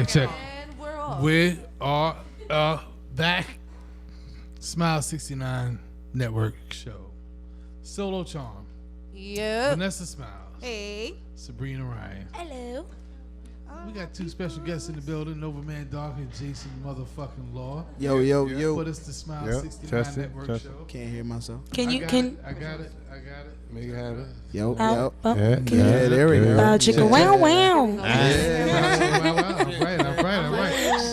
Check. We are back. Smiles69Network show. Solo Charm. Yep. Vanessa Smilez. Hey. Sabrina Ryan. Hello. We got two special guests in the building, Novaman Dark and Jason motherfucking Law. Yo. But it's the Smiles69Network show. Can't hear myself. I got it. Make it happen. Yo. Yeah, There we go. Chicka wow. Wow. All right.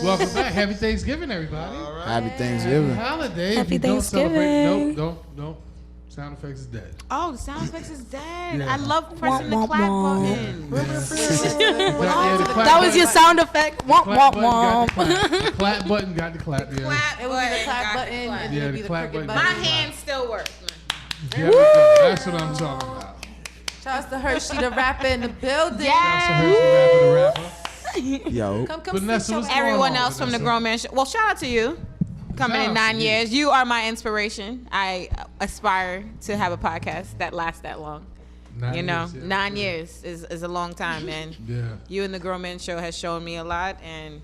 Welcome back. Happy Thanksgiving, everybody. Happy Thanksgiving. Holiday. Happy If you don't Thanksgiving. celebrate, nope. Sound effects is dead. Oh, the sound effects is dead. Yeah. I love pressing the clap button. That was your sound effect. Womp, womp, womp. The clap button got the clap. Yeah. It would be the clap button. And Yeah, it'd be the the clap cricket button. button. My hands still work. There we go. That's what I'm talking about. Shouts to Hershey, the rapper in the building. That's a Hershey rapper. Yo. Come Vanessa, sit your what's ass. going Everyone on, else from the Vanessa? Grown Man Show. Well, shout out to you. Coming Shout in out 9 to you. years. You are my inspiration. I aspire to have a podcast that lasts that long. 9 You know, years, yeah. 9 years is a long time, man. Yeah. You and the Grown Man Show has shown me a lot, and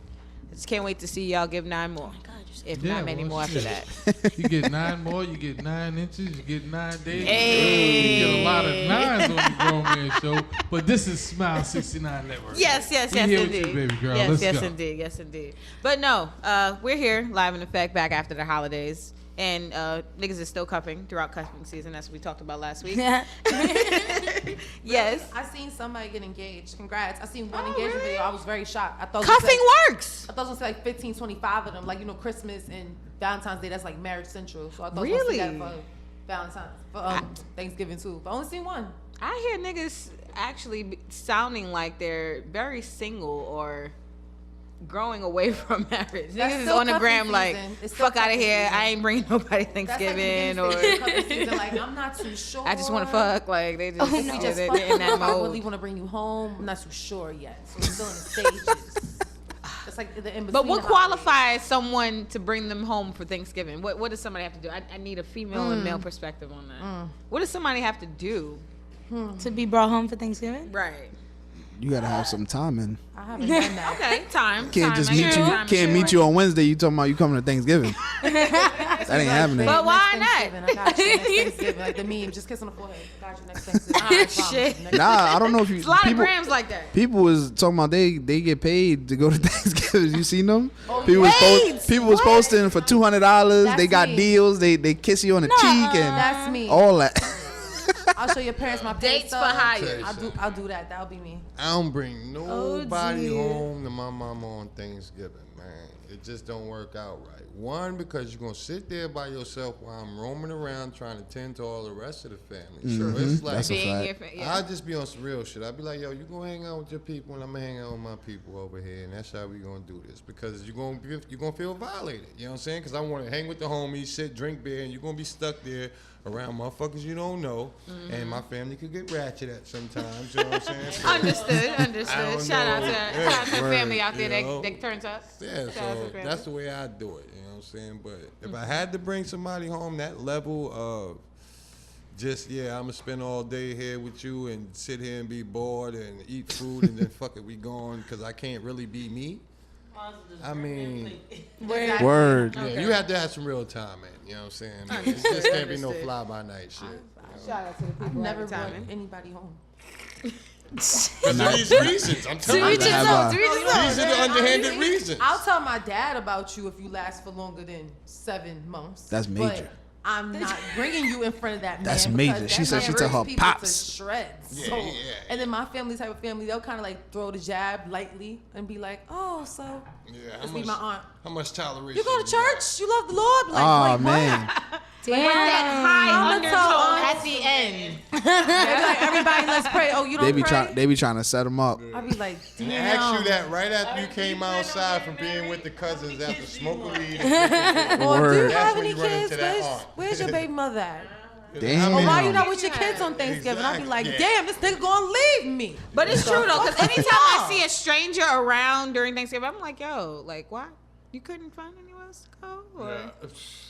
I just can't wait to see y'all give 9 more. If Yeah, not many well, more after shit. that. You get 9 more, you get 9 inches, you get 9 days. Hey. You get a lot of 9s on the Grown Man Show. But this is Smile69 Network. Yes, We here with indeed. you, baby girl. Yes, Let's yes, go. indeed. But no, we're here live in effect back after the holidays. And niggas is still cuffing throughout cuffing season. That's what we talked about last week. Yes. I seen somebody get engaged. Congrats. I seen one engagement video. I was very shocked. I thought Cuffing works. I thought it was like 15, 25 of them. Like, you know, Christmas and Valentine's Day, that's like Marriage Central. So I thought Really? I was that for Valentine's. For Thanksgiving too. But I only seen one. I hear niggas actually sounding like they're very single or growing away from marriage. That's Niggas is still on the cuffing gram like, season. It's still fuck out of cuffing here. season. I ain't bringing nobody That's Thanksgiving like or cuffing season. Like, I'm not too sure. I just want to fuck. Like they just, We yeah, just they're fuck. in that I really mode. want to bring you home. I'm not too sure yet. So we're still in the stages. It's like the in between. But what the holidays. qualifies someone to bring them home for Thanksgiving? What does somebody have to do? I need a female and male perspective on that. What does somebody have to do? To be brought home for Thanksgiving? Right. You gotta have some timing. I haven't done that. Okay, time. Can't just meet you. Time, Can't meet you on Wednesday. You talking about you coming to Thanksgiving? That ain't happening. But why Next Thanksgiving, I got you next Thanksgiving. Like the meme, just kiss on the forehead. Got you next Thanksgiving. I promise. Shit. Next- Nah, I don't know if you. It's a lot people, of grams like that. people was talking about they get paid to go to Thanksgiving. You seen them? Oh, People wait, was posting for $200. That's They got me. deals. They kiss you on the cheek and That's me. all that. I'll show your parents my pay Dates for stub. hire. I'll do that. That'll be me. I don't bring nobody dear. home to my mama on Thanksgiving, man. It just don't work out right. One, because you're gonna sit there by yourself while I'm roaming around trying to tend to all the rest of the family. So it's like That's a Being fact. here for, yeah. I'll just be on some real shit. I'll be like, yo, you gonna hang out with your people and I'm gonna hang out with my people over here, and that's how we gonna do this. Because you're gonna feel violated. You know what I'm saying? Because I want to hang with the homies, sit, drink beer, and you're gonna be stuck there around motherfuckers you don't know, and my family could get ratchet at sometimes. You know what I'm saying? So, Understood. I don't Shout out know. to the family out there You know? that turns up. yeah, Shout out to so the family. that's the way I do it. You know what I'm saying? But if I had to bring somebody home, that level of just, I'm gonna spend all day here with you and sit here and be bored and eat food and then fuck it, we gone because I can't really be me. I mean, Word. yeah, you have to have some real time, man. You know what I'm saying? It just can't be no fly by night shit. Shout out to the people. I've never time. brought anybody home. Because of these reasons, I'm telling you. each his own, to These are the underhanded reasons. I'll tell my dad about you if you last for longer than 7 months. That's major. But I'm not bringing you in front of that man. That's because major. that She said man she told her rips people to pops. shreds. Yeah, So, yeah. and then my family type of family, they'll kind of like throw the jab lightly and be like, "Oh, so Yeah, let's be my aunt. How much toleration? You go to church? You love the Lord? Like, Oh like man. what? With that high undertone undertone at the end. They be like, everybody, let's pray. Oh, you don't pray? They be trying to set them up. I be like, I damn. asked you that right after you came outside from being with the cousins after smoking weed. And Or do you Word. That's have when any you run into kids? that aunt. Where's your baby mother at? Damn. Or why you not with your kids on Thanksgiving? I be Exactly. like, Yeah. damn, this nigga gonna leave me. But it's true though, because anytime I see a stranger around during Thanksgiving, I'm like, yo, like what? You couldn't find anywhere else to go? Or?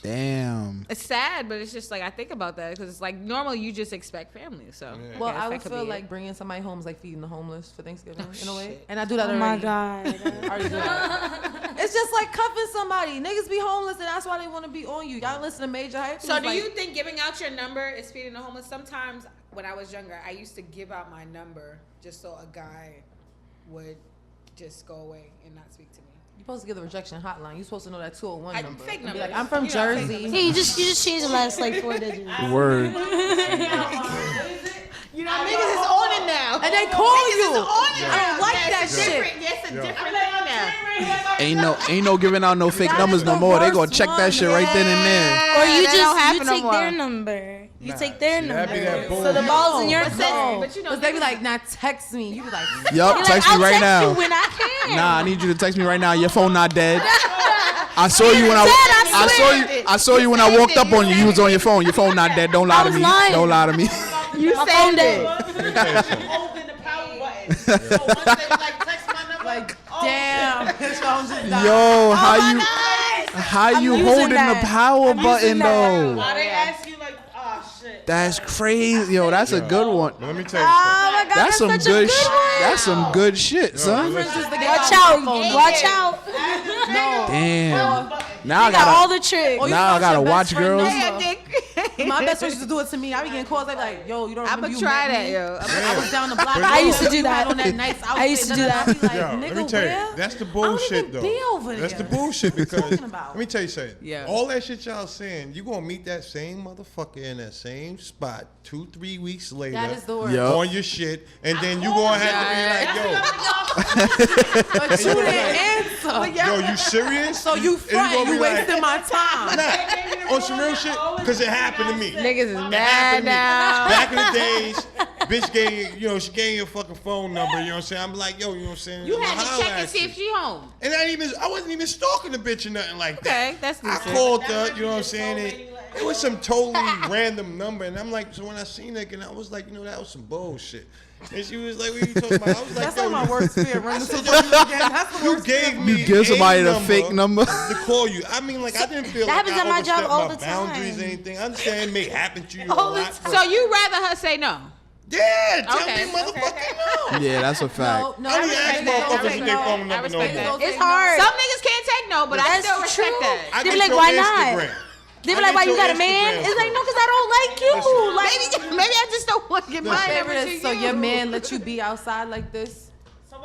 Damn. It's sad, but it's just like I think about that because it's like normally you just expect family. So Well, guess I that would could feel be like it. bringing somebody home is like feeding the homeless for Thanksgiving in a way, and I do that Oh already. my God. I already do that. It's just like cuffing somebody. Niggas be homeless, and that's why they want to be on you. Y'all listen to Major Hype. So do you think giving out your number is feeding the homeless? Sometimes when I was younger, I used to give out my number just so a guy would just go away and not speak to me. You're supposed to give the rejection hotline. You're supposed to know that 201 number. Fake And number. be like, I'm from You know, fake Jersey. number. Yeah, you just change the last like 4 digits. Word. You know, niggas is on it now. And they call you. On it. I don't like that It's shit. different. Yes, a different thing now. Ain't no giving out no fake numbers no more. They gonna check that shit right then and there. Or you that don't happen just no take more. their number. You take their that'd be that number. So the bullshit. ball's in your But court. but you know, Because they be like, nah, text me. You be like, Yup, text me I'll right text now. you when I can. Nah, I need you to text me right now. Your phone not dead. I saw you when I saw you when I walked up on you. You was on your phone. Your phone not dead. Don't lie to was me. lying. Don't lie to me. you My saved phone it. dead. Holding the power button. So once they like text my number, like, damn, his phone just died. Yo, I'm how you using holding that. the power I'm button using that. though? why they ask you like, oh shit. That's crazy. Yo, that's a good one. But let me tell you Oh something. my God, That's some such a good. good one. That's some good shit, son. Watch out. Watch out. No. Damn. Now I Got all gotta. the tricks. Oh, you Now I found gotta your best watch friend girls. number. My best friend used to do it to me. I be getting calls. They be like, yo, you don't I'ma remember you try met that, me? yo. I was down the block. I used to do You had that. on that nice outfit. I used to do that. I be like, Yo, nigga, let me tell where? you, that's the I don't bullshit even though. be over That's the there. bullshit because talking about? let me tell you something. Yeah. All that shit y'all saying, you gonna meet that same motherfucker in that same spot 2-3 weeks later That is the word. Yo. on your shit, and then you gonna have to be like, But you didn't answer. yo, you serious? So you And frontin', gonna you be like, wasting my time. Nah, on some real shit, because it happened to me. Niggas is It mad happened to me. now. Back in the days, bitch gave, she gave you a fucking phone number, you know what I'm saying? I'm like, yo, you know what I'm saying? You I'ma had to holler check and at see you. if she home. And I wasn't even stalking the bitch or nothing like that. Okay, that's I decent. called her, you know what I'm saying? It was some totally random number, and I'm like, so when I seen it, and I was like, that was some bullshit. And she was like, what are you talking about? I was like, That's yo, like my you- worst fear. Running into That's the you worst fear. gave me You give somebody a the fake number. to call you. I mean, like, I didn't feel that like happens I at my job overstepped all my the boundaries or time. anything. I understand it may happen to you a All the lot. time. but- So you rather her say no? yeah, tell Okay, me motherfucking no. Yeah, that's a fact. No, I don't respect ask that. motherfuckers I if they phone I number no respect more. that. It's hard. Some niggas can't take no, but I That's still respect true. that. I They be get like, your why not? Instagram. They be I like, why get you your got a man? Instagram It's like, from. no, because I don't like you. Listen. Like, Maybe I just don't want to get my number Favorite to is, so you. your man let you be outside like this?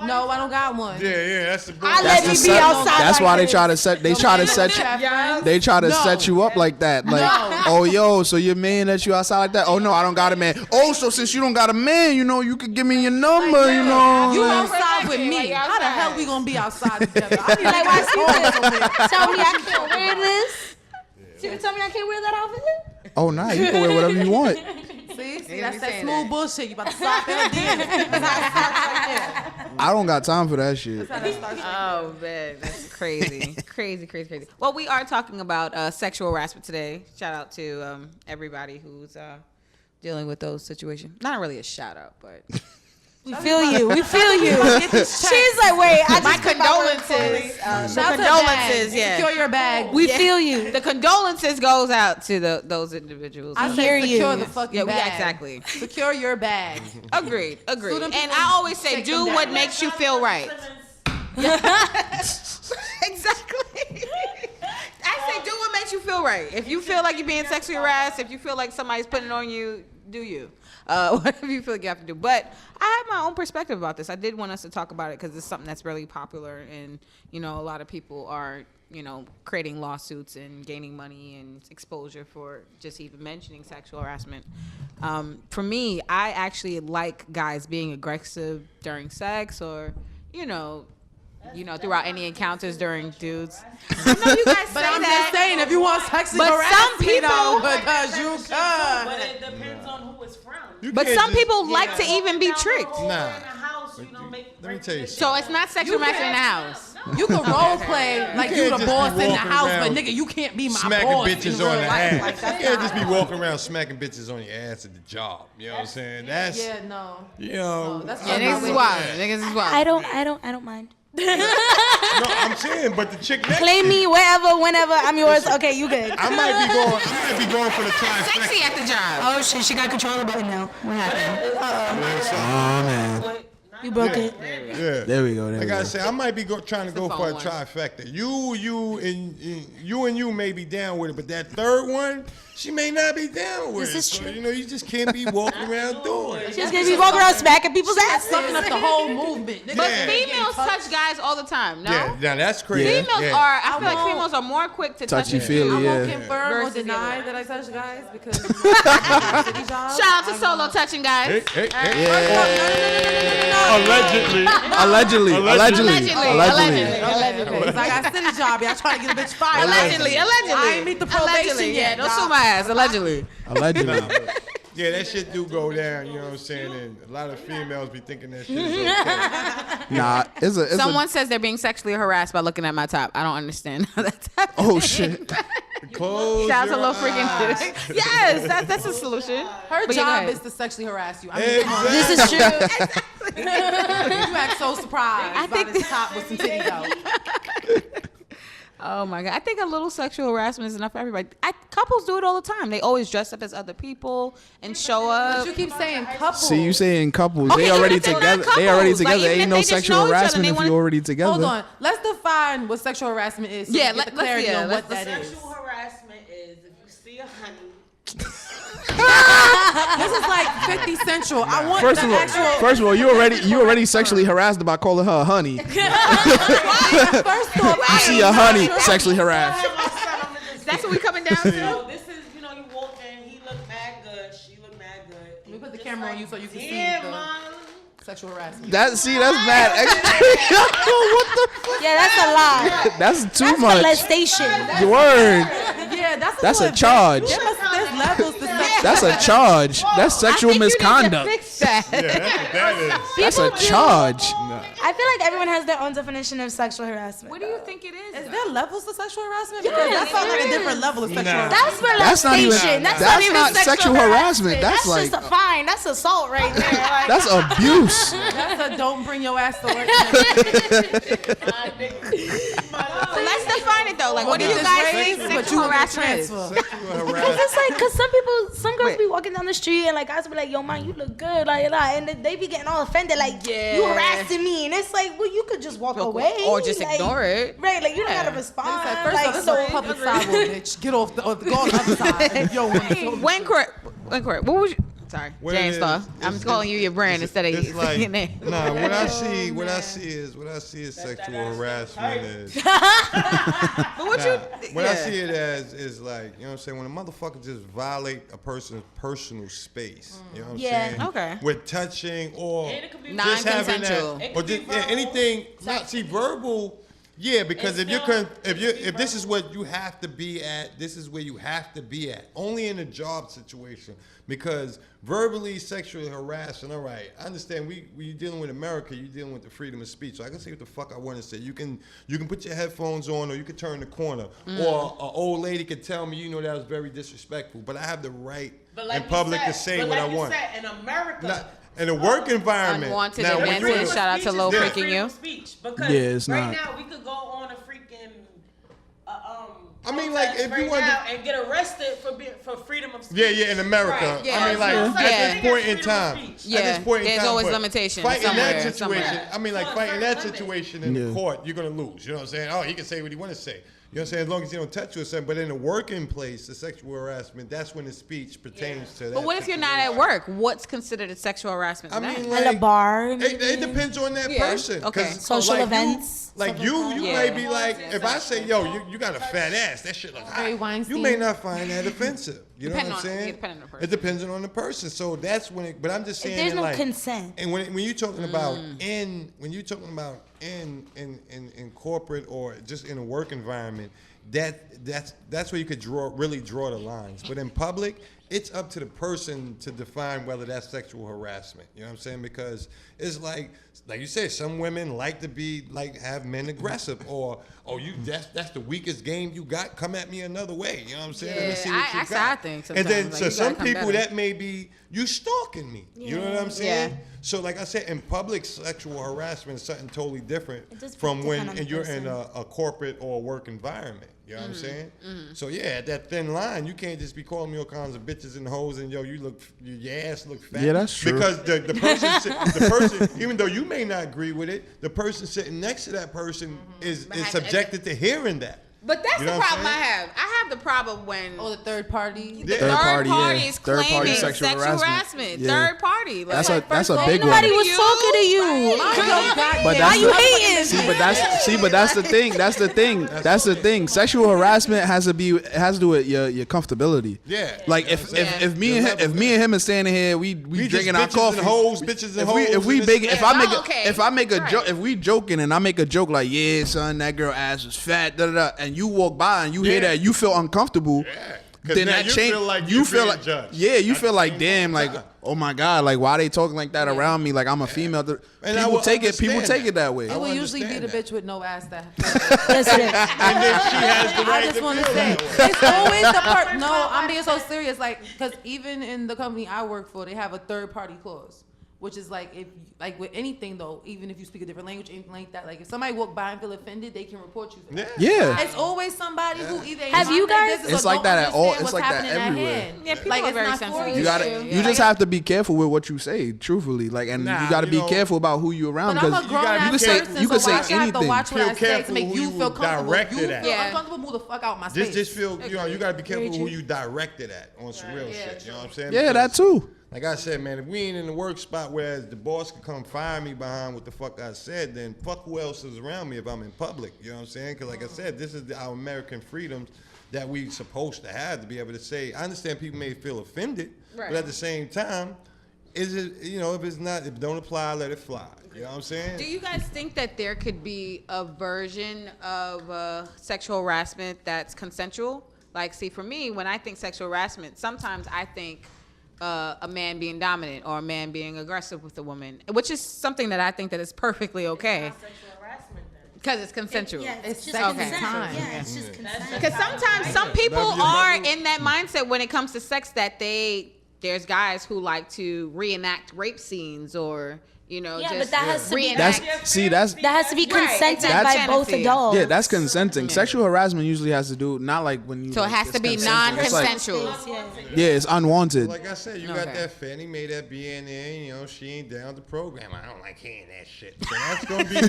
No, I don't got one. Yeah, that's the I bullshit. let me be outside. That's like why they this. try to set. They try to set you. They try to No. set you up like that. Like, oh, yo, so your man let you outside like that? Oh, no, I don't got a man. Oh, so since you don't got a man, you could give me your number, You like- outside with me. Like, How the outside. hell we gonna be outside together? I be Like, like, why she tell me I can't wear this? She would tell me I can't wear that outfit? Oh, nah, you can wear whatever you want. see, be that's that saying smooth that. bullshit. You about to slap in a DM. That's how it starts right there. I don't got time for that shit. That's how that starts right Oh man, that's crazy, crazy. Well, we are talking about sexual harassment today. Shout out to everybody who's dealing with those situations. Not really a shout out, but We feel you. We feel you. She's like, wait, I just my took condolences. Shout out to the condolences, bag. yeah. Secure your bag. We feel you. The condolences goes out to those individuals. I hear said secure you. the fucking Yeah, bag. exactly. Secure your bag. Agreed. So them And people I always say, take do them what down. makes you feel right. Exactly. I say, do what makes you feel right. If you feel like you're being sexually harassed, if you feel like somebody's putting it on you, do you. Whatever you feel like you have to do. But I have my own perspective about this. I did want us to talk about it because it's something that's really popular, and a lot of people are creating lawsuits and gaining money and exposure for just even mentioning sexual harassment. For me, I actually like guys being aggressive during sex or throughout any encounters during dudes. I know you guys But say I'm that. just saying, if you want sexy But harass some me, people- though, because you But could. it depends on who it's from. You But can't some just- people like to even be tricked. In the Nah. house, Let me tell you So it's not sexual harassment in the house. You can role play like you can't the just boss be in the walking house, around but nigga, you can't be my smacking boss bitches in on real the life. ass. Like, You that's can't not just be how- walking around smacking bitches on your ass at the job. You know what I'm saying? That's Yeah, no. you know. No, that's Yeah, not niggas how is we- wild. Niggas is wild. I don't mind. No, I'm saying, but the chick next Claim to me wherever, whenever. I'm yours. Okay, you good. I might be going for the trifecta. Sexy at the job. Oh shit, she got control of the button now. What happened? Oh man. You broke it. Yeah. There we go. There Like we I go. said, I might be trying to go for a phone one. trifecta. You and you may be down with it, but that third one, she may not be down with This it. is So, true. you know, you just can't be walking around doing it. She's gonna be walking around smacking people's asses. Sucking up the whole movement. Nigga. But Yeah. females touch guys all the time, no? Yeah, that's crazy. Females Yeah. are, I feel like won't- females are more quick to touch Touchy you. feely, I won't yeah. confirm or Versus the deny other. that I touch guys because city job. Shout out to solo touching guys. Hey. Allegedly. Allegedly. Because I got city job. Y'all trying to get a bitch fired. Allegedly. I ain't meet the probation Allegedly, yet. yeah. Don't sue my ass. Allegedly. Allegedly. Yeah, that shit do go down, you know what I'm saying? And a lot of females be thinking that shit is okay. Nah, it's Someone says they're being sexually harassed by looking at my top. I don't understand how that's happening. Oh shit. Close Shout out to your Lil Freaking eyes. Dick. Yes, that's a solution. Her But yeah, go job ahead. is to sexually harass you. I mean, come on. This is true. You act so surprised I by think this top with some titties out. Oh my god! I think a little sexual harassment is enough for everybody. Couples do it all the time. They always dress up as other people and show But up. you keep saying couple. See, you saying couples? Okay, They even already if they're not together. They already couples, like, together. even Ain't if no they just sexual know each other and harassment they if wanna- you already together. Hold on. Let's define what sexual harassment is. So Yeah, we get the let's- clarity yeah, on let's- what that is. Sexual harassment is if you see a honey. This is like 50 Central. I want First the of all, actual. you already sexually harassed by calling her a honey. First off, You see a honey, sexually harassed. That's what we coming down So to. this is, you know, you walk in, he look mad good, she look mad good. Let me put the camera on you so you can see Yeah, the man. sexual harassment. That's bad. Extra. What the? Yeah, that's a lot. That's too That's much. molestation. Word. Yeah, That's a little charge. bit. There's levels to sex. That's a charge. That's sexual misconduct. Fix that. Yeah, that's what that is. That's a charge. I feel like everyone has their own definition of sexual harassment. What do you think it is? Is there levels to sexual harassment? Because that sounds like a different level of sexual harassment. That's That's not molestation. even. That's That's even not sexual harassment. That's That's like. just a fine. That's assault right there. Like, That's abuse. That's a don't bring your ass to work. So let's define it though. Like, what do you Get guys this think raised, but sexual you will get harassment is? transfer. Sexual Cause harassment. it's like, cause some girls be walking down the street and like guys will be like, "Yo, man, you look good," like, and they be getting all offended, like, Yeah. "You harassing me," and it's like, well, you could just walk away Or just like, ignore it. right? Like, you don't Yeah. gotta respond. It's like, first like, off, this so is a public sidewalk, bitch. Get off the, or go on the other side. Yo, When correct. What was you? Sorry, What Jane it Star. is, I'm it's- calling you your brand instead of It's like, your name. nah, what I see is sexual harassment is. But what you? What I yeah. see it as is like, you know what I'm saying, when a motherfucker just violate a person's personal space, you know what I'm Yeah. saying? Okay. With touching or And it could be just having Non-consensual. that, It or could be just, yeah, verbal, anything, not, see, verbal, yeah, because It's if this is what you have to be at, this is where you have to be at. Only in a job situation. Because verbally sexually harassing, all right, I understand we dealing with America, you're dealing with the freedom of speech. So I can say what the fuck I want to say. You can put your headphones on or you can turn the corner. Or an old lady could tell me, you know, that was very disrespectful. But I have the right But like in public you to said, say but what like I you want. said, in America, Not, in a work environment. Unwanted now, when advances. you're in a- Shout out to Lil Freedom Freaking You. of speech, because Yeah, it's right not. now we could go on a freaking I mean, like, protest if you right want to- now and get arrested for freedom of speech. Yeah, in America. Right, yeah. I mean, like, Yeah. at this point in Freedom of time. speech. Yeah, At this point in there's time, always but limitations Fighting somewhere, that situation, somewhere. I mean, like, To a fighting that certain situation in the Yeah. court, you're going to lose. You know what I'm saying? Oh, he can say what he want to say. You know what I'm saying? As long as you don't touch you or something. But in the working place, the sexual harassment, that's when the speech pertains to that. But what if you're not at work? What's considered a sexual harassment? I then? mean, at a like, bar, it depends on that Yeah, person. okay. 'Cause, Social like, events, Like stuff you like that. may be Yeah. like, if I say, yo, you got a fat ass, that shit look Harry hot. Weinstein. You may not find that offensive. You know Depending what I'm on- saying? yeah, depending on the person. It depends on the person. So that's when it, but I'm just if saying there's that, no like, consent. and when you're talking about when you're talking about in corporate or just in a work environment, that's where you could really draw the lines. But in public, it's up to the person to define whether that's sexual harassment. You know what I'm saying? Because it's like you said, some women like to be have men aggressive, or that's the weakest game you got. Come at me another way. You know what I'm saying? Let me see what you got. I think sometimes, and then like, so some people better. that may be you stalking me. You know what I'm saying? Yeah. So like I said, in public, sexual harassment is something totally different does from depend when on the you're in person. a corporate or a work environment. You know what I'm saying? So yeah, at that thin line, you can't just be calling me all kinds of bitches and hoes and your ass look fat. Yeah, that's true. Because the person, even though you may not agree with it, the person sitting next to that person is subjected to hearing that. But that's You the know what I'm problem I saying? have. I have the problem when Oh, the third party. the Yeah. third party yeah. is Third party claiming sexual harassment. Yeah. Third party. Like, That's a big Nobody one. was talking to you. But Why that's you the, hating? but that's the thing. That's the thing. Sexual harassment has to do with your comfortability. Yeah. Like You know what I'm saying? if me and him are standing here, we drinking our just coffee. bitches and hoes. If we and big, this if and I that. make if I make a joke, if we joking and I make a joke like, yeah, son, that girl ass is fat, da da da, and you walk by and you hear that, you feel uncomfortable. Yeah. 'Cause Then now that you change. feel like You you're feel being like judged. yeah, you At feel the like same damn, like time. oh my god, like why they talking like that around me? Like I'm a female. And I People will take it. People understand take it that way. It will usually be understand the that. bitch with no ass that. Yes, it is. And then she has the I right just to want to feel say, that way. it's always the part. No, I'm being so serious. Like, because even in the company I work for, they have a third party clause, which is like if like with anything though, even if you speak a different language, anything like that. Like if somebody walk by and feel offended, they can report you for that. Yeah. It's always somebody who either Have you guys- It's like that at all- it's like that everywhere. Yeah, people like are it's very not for sensitive. You gotta. Yeah. You just have to be careful with what you say. Truthfully, like, and Nah, you gotta you be know- careful about who you around But I'm because a grown gotta be ass can say- person, you can so say why should I have to anything. watch what Feel I say to careful make who you you feel comfortable? directed You at. feel Yeah. uncomfortable, move the fuck out my space. Just feel, you gotta be careful who you directed at on some real shit. You know what I'm saying? yeah, that Because, too. Like I said, man, if we ain't in the work spot where the boss could come fire me behind what the fuck I said, then fuck who else is around me if I'm in public. You know what I'm saying? Because like I said, this is our American freedoms that we supposed to have to be able to say. I understand people may feel offended, but at the same time, is it, if it's not, if it don't apply, let it fly. You know what I'm saying? Do you guys think that there could be a version of sexual harassment that's consensual? Like, see, for me, when I think sexual harassment, sometimes I think a man being dominant or a man being aggressive with a woman, which is something that I think that is perfectly okay because it's consensual. Yeah, It's just sexy consent. time. Yeah, it's just consent. Because sometimes some people are in that mindset when it comes to sex that there's guys who like to reenact rape scenes or Yeah, just but that has to be That's that has to be consented That's by both fantasy. adults. yeah, that's consenting. Sexual harassment usually has to do not like when you. so it like, has it's to be consensual. It's like- non-consensual. Yeah, it's unwanted. Like I said, you got Okay. that Fannie Mae that be in there, she ain't down the program. I don't like hearing that shit. So that's going to be, you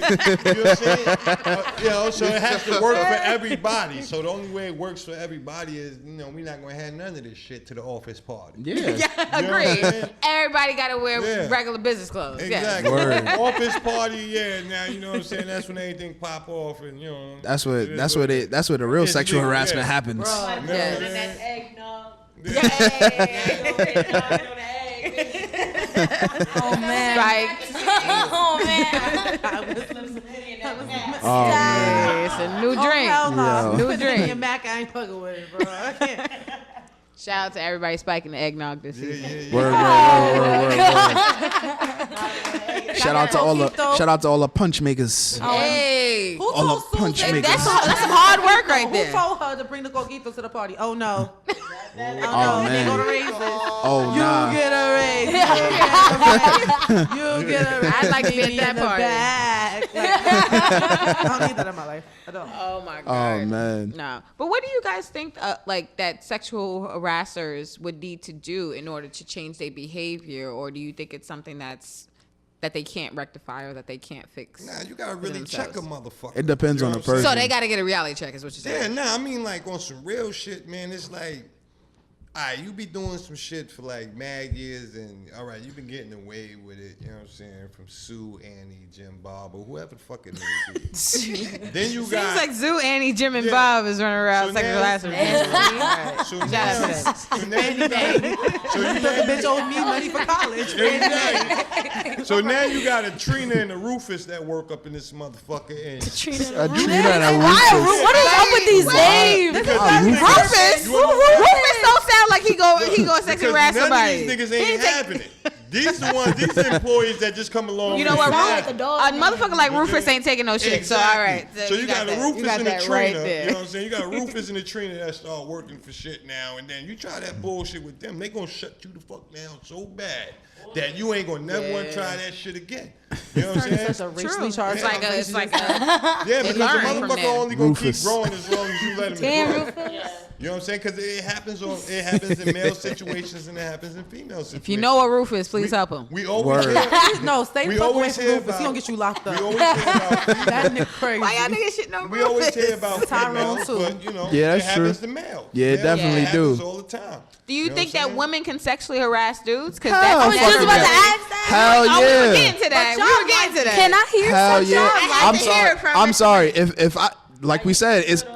know what I'm saying? So it has to work for everybody. So the only way it works for everybody is, we're not going to have none of this shit to the office party. Yeah. Yeah, You know what I'm agreed. saying? Everybody got to wear Yeah. regular business clothes. Exactly. Word. Office party, yeah. Now, you know what I'm saying? That's when everything pop off and, That's it is where it is. the real It's sexual legal, harassment yeah. happens. Yeah. That eggnog. Oh man. Right. Oh man. Oh man. It's a new Oh, drink. hell no. Yeah. New Put it in drink. your Mac, I ain't fucking with it, bro. I can't. Shout out to everybody spiking the eggnog this season. Word. Shout out to all the punch makers. Hey. Who All told the punch Susan? makers. That's some hard work right Who there. told her to bring the coquitos to the party? Oh no. Oh They go to man. raises. Oh nah. You get a raise. You get a raise. I'd like to be at Me that in the party. back. I don't need that in my life. I don't. Oh my god. Oh man. No. But what do you guys think like that sexual harassers would need to do in order to change their behavior, or do you think it's something that they can't rectify or that they can't fix? Nah, you got to really check a motherfucker. It depends You on know the what I'm saying? person. So they got to get a reality check, is what you're Yeah, saying. nah, I mean, like, on some real shit, man, it's like, all right, you be doing some shit for, like, mad years, and, all right, you been getting away with it, you know what I'm saying, from Sue, Annie, Jim, Bob, or whoever the fuck it may be. Then you Seems got... like Zoo, Annie, Jim, and Yeah. Bob is running around So sexual now- harassment. So Shout out to that. so now you got... So you The bitch owed me money for college. Exactly. So now you got a Trina and a Rufus that work up in this motherfucker, and... A Trina and a Rufus. What is up with these names? Rufus? Rufus don't sound sound like he go sexually harass none somebody. of these niggas ain't having it. These the ones, these employees that just come along. You know what? Sound like a dog. A motherfucker like Rufus ain't taking no shit. So all right. So you got a that. Rufus You got and a that Trina. right You there. know what I'm saying? You got a Rufus and a Trina that start working for shit now, and then you try that bullshit with them, they gonna shut you the fuck down so bad that you ain't gonna never want to try that shit again. You know what I'm saying? Such a racially True. charged It's like a Yeah, because the learn from motherfucker that. only gonna Rufus. keep growing as long as you let him Damn, grow. Rufus. You know what I'm saying? Because it happens in male situations and it happens in female situations. If you know a Rufus, please help him. We always Word. hear, No, stay We the fuck away always from hear Rufus. about- He gonna get you locked we up. always hear about That nigga crazy. Why y'all niggas shit know we always Rufus? hear about Tyrone females, too. but you know, Yeah, it that's happens true. to males. Yeah, it definitely it happens do. all the time. Do you know think what I'm that saying? women can sexually harass dudes? Because Hell I was just fucking about to yeah. ask that. Hell Oh, we were yeah. getting to that. We were getting to that. Can I hear Hell something? yeah. I I'm had to hear sorry. it from I'm her. sorry. If I like we said, it's if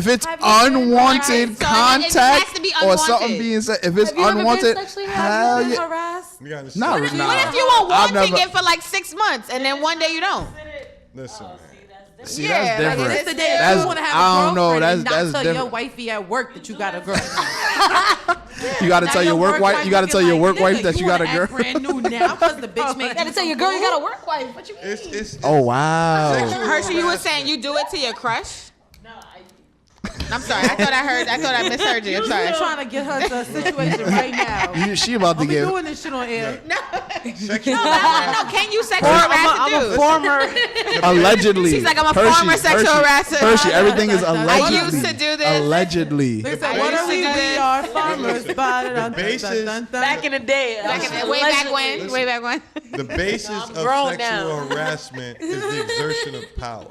it's Have you been unwanted So it has contact to be or unwanted. something being said, if it's Have you ever been unwanted, sexually hell Been yeah. harassed? We gotta Nah, say- nah. What if you were I've wanting never- it for like 6 months and then one day you don't? Listen, man. See, Yeah, that's like, different. it's It's the day That's- that you want to have I a don't know, girlfriend and that's not tell your different. wifey at work that you got a girl. You got to Now tell your work wife. You got to tell your work wife that you got a wanna act girl. brand new now because the bitch made You gotta tell your girl you got a work wife. What you mean? It's Oh wow. Hershey, you were saying you do it to your crush? I'm sorry. I thought I misheard you. I'm sorry. I'm trying to get her to a situation right now. She about to Don't be get. doing this shit on air. sexual No, can you sexually harass a dude? former. Allegedly. She's like, I'm a Hershey, former sexual Hershey, harasser. Hershey, everything is I allegedly. used to do this. Allegedly. They said, The what are basis- we? We are farmers. Back in the day. Way back when. Way back when. The basis of grown sexual now. harassment is the exertion of power.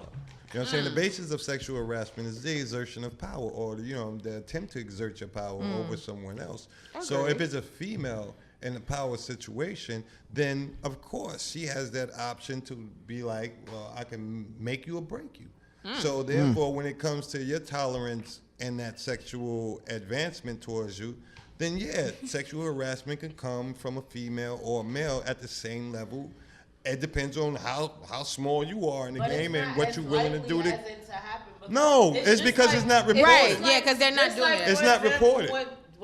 You know what I'm saying? The basis of sexual harassment is the exertion of power, or the attempt to exert your power over someone else. So if it's a female in a power situation, then of course she has that option to be like, well, I can make you or break you. So therefore, when it comes to your tolerance and that sexual advancement towards you, then yeah, sexual harassment can come from a female or a male at the same level. It depends on how small you are in the game and what you're willing to do. No, it's because it's not reported. Right. Yeah, because they're not doing it. It's not reported.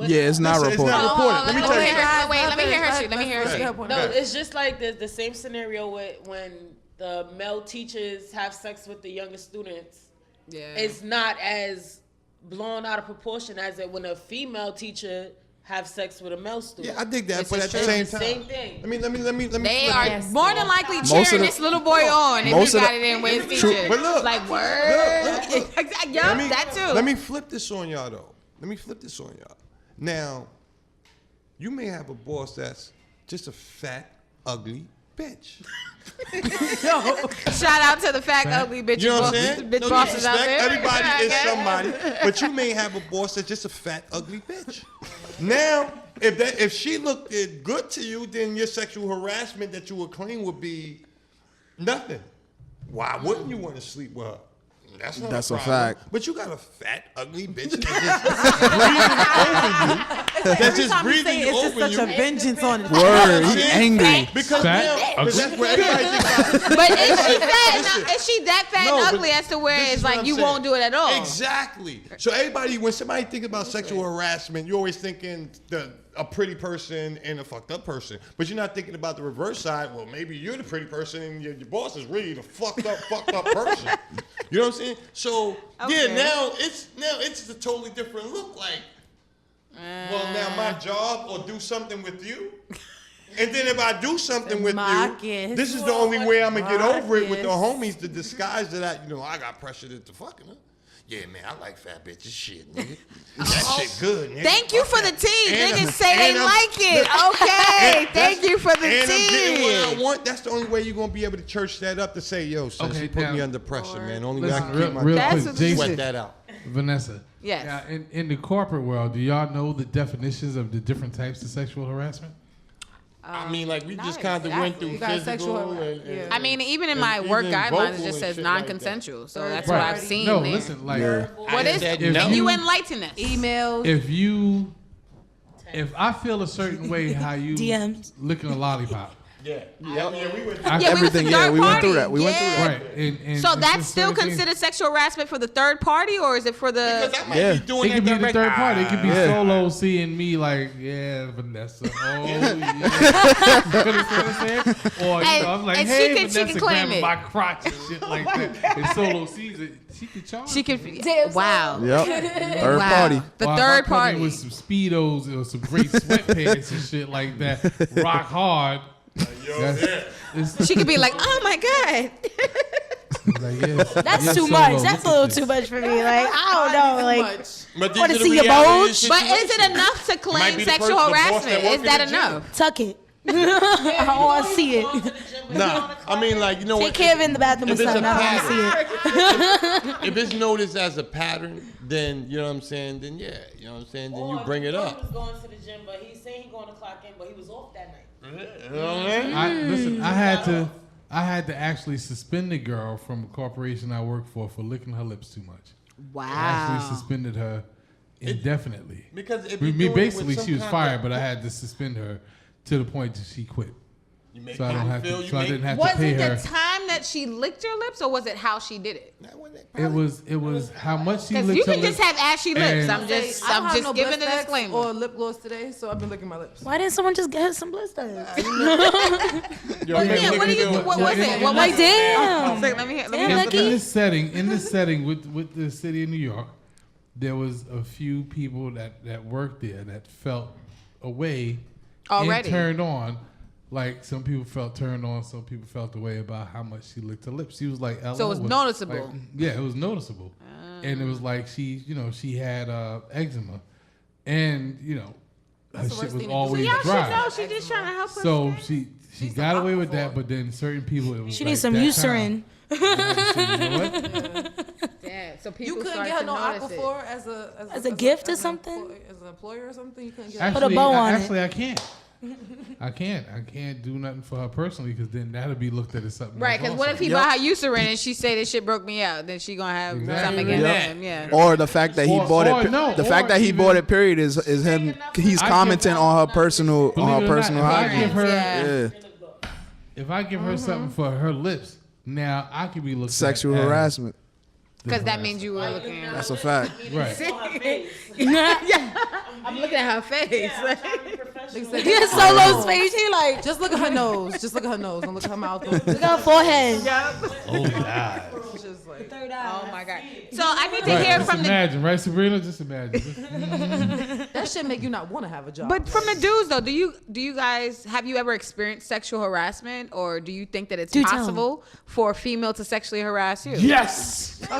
Yeah, it's not It's reported. not reported. Let me tell you. Let me hear Hershey. Let me hear Hershey. No, it's just like the same scenario when the male teachers have sex with the younger students. Yeah. It's not as blown out of proportion as it when a female teacher have sex with a male student. Yeah, I dig that, It's but just at the true. same It's the time, same thing. let me. They flip are it. more than likely Most of cheering the- this little boy on if most he of got the- it in with his True. teacher. But look, Like, word. look. Yup, Let me- that too. Let me flip this on y'all though. Now, you may have a boss that's just a fat, ugly bitch. Shout out to the fat, ugly bitch, You know what I'm saying? bitch No bosses out disrespect. there. Everybody is Okay. somebody, but you may have a boss that's just a fat, ugly bitch. Now, if she looked good to you, then your sexual harassment that you would claim would be nothing. Why wouldn't you want to sleep with her? That's not That's a problem. fact. But you got a fat, ugly bitch that's just breathing over you. That's just breathing It's just over such a you. vengeance on it. Word, he angry. Because Fat, now, ugly. that's what everybody thinks about. But is she fat? Is she that fat No, and but ugly as to where this it's is what like I'm you saying. won't do it at all? Exactly. So everybody, when somebody think about sexual harassment, you're always thinking a pretty person and a fucked up person, but you're not thinking about the reverse side. Well, maybe you're the pretty person and your boss is really the fucked up person. You know what I'm saying? So Okay. yeah, now it's a totally different look. Like, well, now my job or do something with you. And then if I do something with you, Marcus. this is the only way I'm gonna get over it with the Marcus. homies to disguise that I got pressured into fucking her. Yeah, man, I like fat bitches. Shit, nigga. That shit good, nigga. Thank you for the tea. And Niggas say they and I'm- like it. Okay. Thank you for the and I'm getting what I tea. want. That's the only way you're gonna be able to church that up to say, yo, son, Okay, she put now- me under pressure, man. Only way I Listen, can keep my real That's quick, what- Jason, sweat that out. Vanessa. Yes. Now, in the corporate world, do y'all know the definitions of the different types of sexual harassment? I mean, like we not just kind of went exactly. through You got physical. sexual- and, yeah. I mean, even in and my work even guidelines, vocal it just and says shit like that. non-consensual. So Third that's what Right. I've seen No, there. listen, like What is said it? no. Can you enlighten us? Emails. if I feel a certain way how you DMs. licking a lollipop, Yeah. I- Yeah, we went to Everything. the Yeah, third we went through party. that. We went through that. Right. And So it's that's just still certain things. considered sexual harassment for the third party, or is it for the? Because I might Yeah. be doing It could be that the direct. third party. It could be Yeah. Solo seeing me like, yeah, Vanessa. Oh, yeah. You understand what I'm saying? Or, And- I'm like, and she hey, can Vanessa, claim grabbing it. my crotch and shit like that. And Solo sees it. She can charge. She can. Damn, Wow. Yep. Third Wow. party. The Or if I third come in party. with some Speedos or some great sweatpants and shit like that. Rock hard. It's She could be like, oh my god. like, yes, That's yes, too Solo, much. look That's at a little this. too much for me. Like, I don't know. Like, But wanna these are see the your reality bulge? But is it situations. enough to Might claim be the sexual boss that harassment? work Is in that the gym. enough? tuck it. I don't want to see it. Nah, I mean, like, you know Take what? care of it in the bathroom or If it's something. a I don't want to see it. If it's noticed as a pattern, then you know what I'm saying. Then yeah, you know what I'm saying. Then you bring it He up. was going to the gym, but he's saying he going to clock in, but he was off that night. You know what I mean? Listen, I had to actually suspend the girl from a corporation I work for licking her lips too much. I actually Wow. suspended her indefinitely. Because if I you're mean, doing it basically, with some she was kind fired, of- but I had to suspend her to the point that she quit. You make So I don't people have feel to. you So I make- didn't have Was to pay it her. the time that she licked your lips, or was it how she did it? It was how much she Because licked you her can just lips. have ashy lips. And- I'm just I don't have no giving the Blistex disclaimer. or lip gloss today, so I've been licking my lips. Why didn't someone just get her some blisters? Yo, Well, make yeah, niggas what do you? do it. What was it? What was Like, it? damn. Say, let me hear. Let me Damn, hear. Lucky. In this setting with the city of New York, there was a few people that worked there that felt away Already. and turned on. Like some people felt turned on, some people felt away about how much she licked her lips. She was like, So it LL was was noticeable. like- yeah, it was noticeable, and it was like she had eczema, and her the shit worst was thing to do. always Y'all should dry. know. She just trying to help us. So she got away with that, but then certain people it was She like needs some that Eucerin. time. You know what? Damn. So You people couldn't started get her to no notice it. Aquaphor as a gift or something? As an employer or something? You couldn't get her. Put a bow on it. Actually, I can't. I can't do nothing for her personally because then that'll be looked at as something. Right, else because what also. if he buy her Eucerin and she say this shit broke me out? Then she gonna have Exactly. something against Yep. him. Yeah. Or the fact that he Or- bought or it. no, The or fact that he even- bought it. Period is him. He's I commenting give- on her personal Believe it or not, personal if I hygiene. give her Yeah. Yeah, if I give her something for her lips, now I could be looked sexual at as harassment. Because that means you were looking at That's a fact. right. I'm looking at her face. Yeah, Solo's face. He like, Just look at her nose. Just look at her nose. Don't look at her mouth. look at her forehead. Oh God. Just like, Oh my god. So I need to Right, hear just from the imagine, right, Sabrina? Just imagine. that shit make you not want to have a job. but from the dudes though, do you guys have you ever experienced sexual harassment, or do you think that it's Do tell. possible for a female to sexually harass you? Yes. Okay, I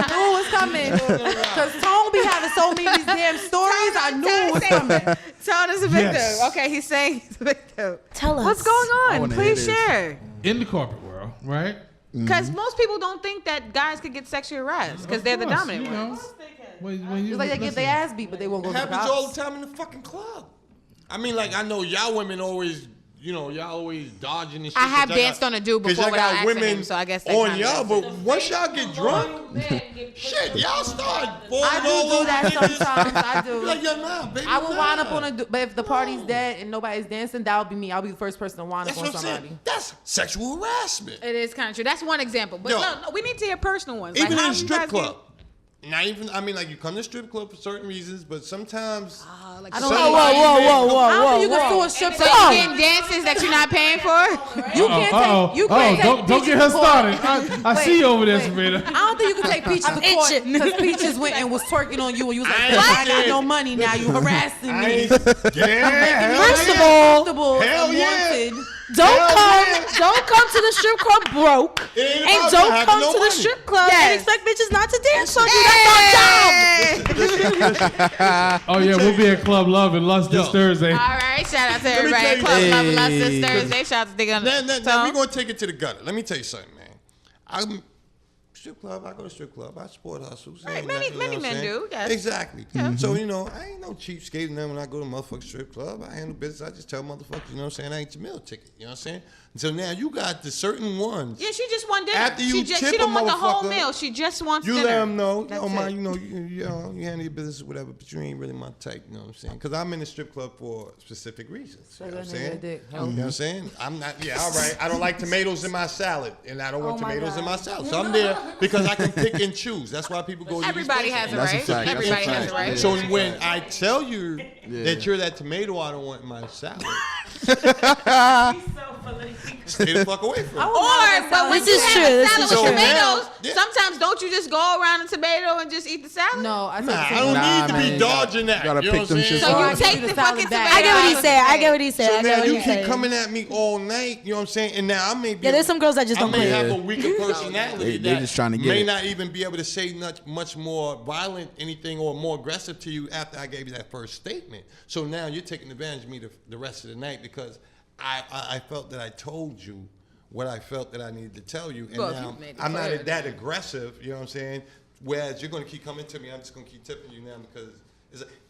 knew it was coming. Because Tone be having so many of these damn stories. I knew it was coming. Tone is a victim. Yes. Okay, he's saying he's a victim. Tell us. What's going on? wanna Please hear this. share. In the corporate world, right? Because most people don't think that guys could get sexually harassed because they're the Of course, dominant you know. ones. When you It's like they get listen, their ass beat, but they won't go It to the happens all cops. the time in the fucking club. I mean, like, I know y'all women always, y'all always dodging and shit. I have 'cause y'all danced got- on a dude 'cause before y'all without got asking women him, so I guess that on kinda y'all, makes but once y'all get drunk, shit, y'all start falling I all do over that niggas. sometimes. I do. Like, yo, nah, baby, I will nah. wind up on a, but if the party's dead and nobody's dancing, that'll be me. I'll be the first person to wind That's up what on I'm somebody. saying. That's sexual harassment. It is kind of true. That's one example. But Yo. no, we need to hear personal ones. Even like, how in a you strip guys club. Not even, I mean, like, you come to strip club for certain reasons, but sometimes. Like, I don't so know. Whoa, whoa, whoa, I don't whoa, think you whoa, can whoa. sue a strip so club. you getting dances that you're not paying for? You can't take. You can't take don't Peaches get her to court. started. I see you over there, Sabrina. I don't think you can take Peaches to court itching. because Peaches went and was twerking on you and you was like, I ain't I got shit. no money now. You harassing I me. ain't, yeah, First of all, Comfortable, Hell yeah. unwanted. don't come to the strip club broke, It ain't and about don't having come no to the money. strip club Yes. and expect bitches not to dance on you. That's our job. Oh yeah, we'll be at Club Love and Lust this Yo. Thursday. All right, shout out to me everybody tell at you Club Love and Lust Hey. this Thursday. Shout out to Digga. Now we're going to take it to the gutter. Let me tell you something, man. I'm strip club. I go to strip club. I support hustles. Right, Ain't many- nothing, you know many what I'm men saying? do, yes. Exactly. So, I ain't no cheapskate and then when I go to motherfucking strip club. I handle business. I just tell motherfuckers, you know what I'm saying? I ain't your meal ticket. You know what I'm saying? So now you got the certain ones. Yeah, she just want dinner. After you she tip don't a want the whole motherfucker, meal. She just wants You dinner. let them know, That's yo, it. man, you handle your business or whatever, but you ain't really my type, you know what I'm saying? Because I'm in the strip club for specific reasons. You know what I'm saying? You know what I'm saying? I'm not, yeah, all right. I don't like tomatoes in my salad, and I don't want tomatoes in my salad. So I'm there because I can pick and choose. That's why people go to Everybody these has a places. right. fact. Everybody That's a has a fact. right. So when I tell you that you're that tomato I don't want in my salad, stay the fuck away from it. But when This you is have true, a this salad is with true. tomatoes, Yeah. sometimes don't you just go around a tomato and just eat the salad? No, I said Nah, I the don't same. need to man. be dodging that. You gotta You know pick what I'm them saying? shits So up. you I take give you the the salad fucking back. tomato. I get what he out. said. I get what he said. So I get now what you he keep said. coming at me all night, you know what I'm saying? And now I may be Yeah, there's some girls that just I don't may quit. have a weaker personality They that just trying to get may it. not even be able to say much more violent anything or more aggressive to you after I gave you that first statement. So now you're taking advantage of me the rest of the night because I felt that I told you what I felt that I needed to tell you, and Well, now you made it I'm not clear. that aggressive, you know what I'm saying? Whereas you're going to keep coming to me, I'm just going to keep tipping you now because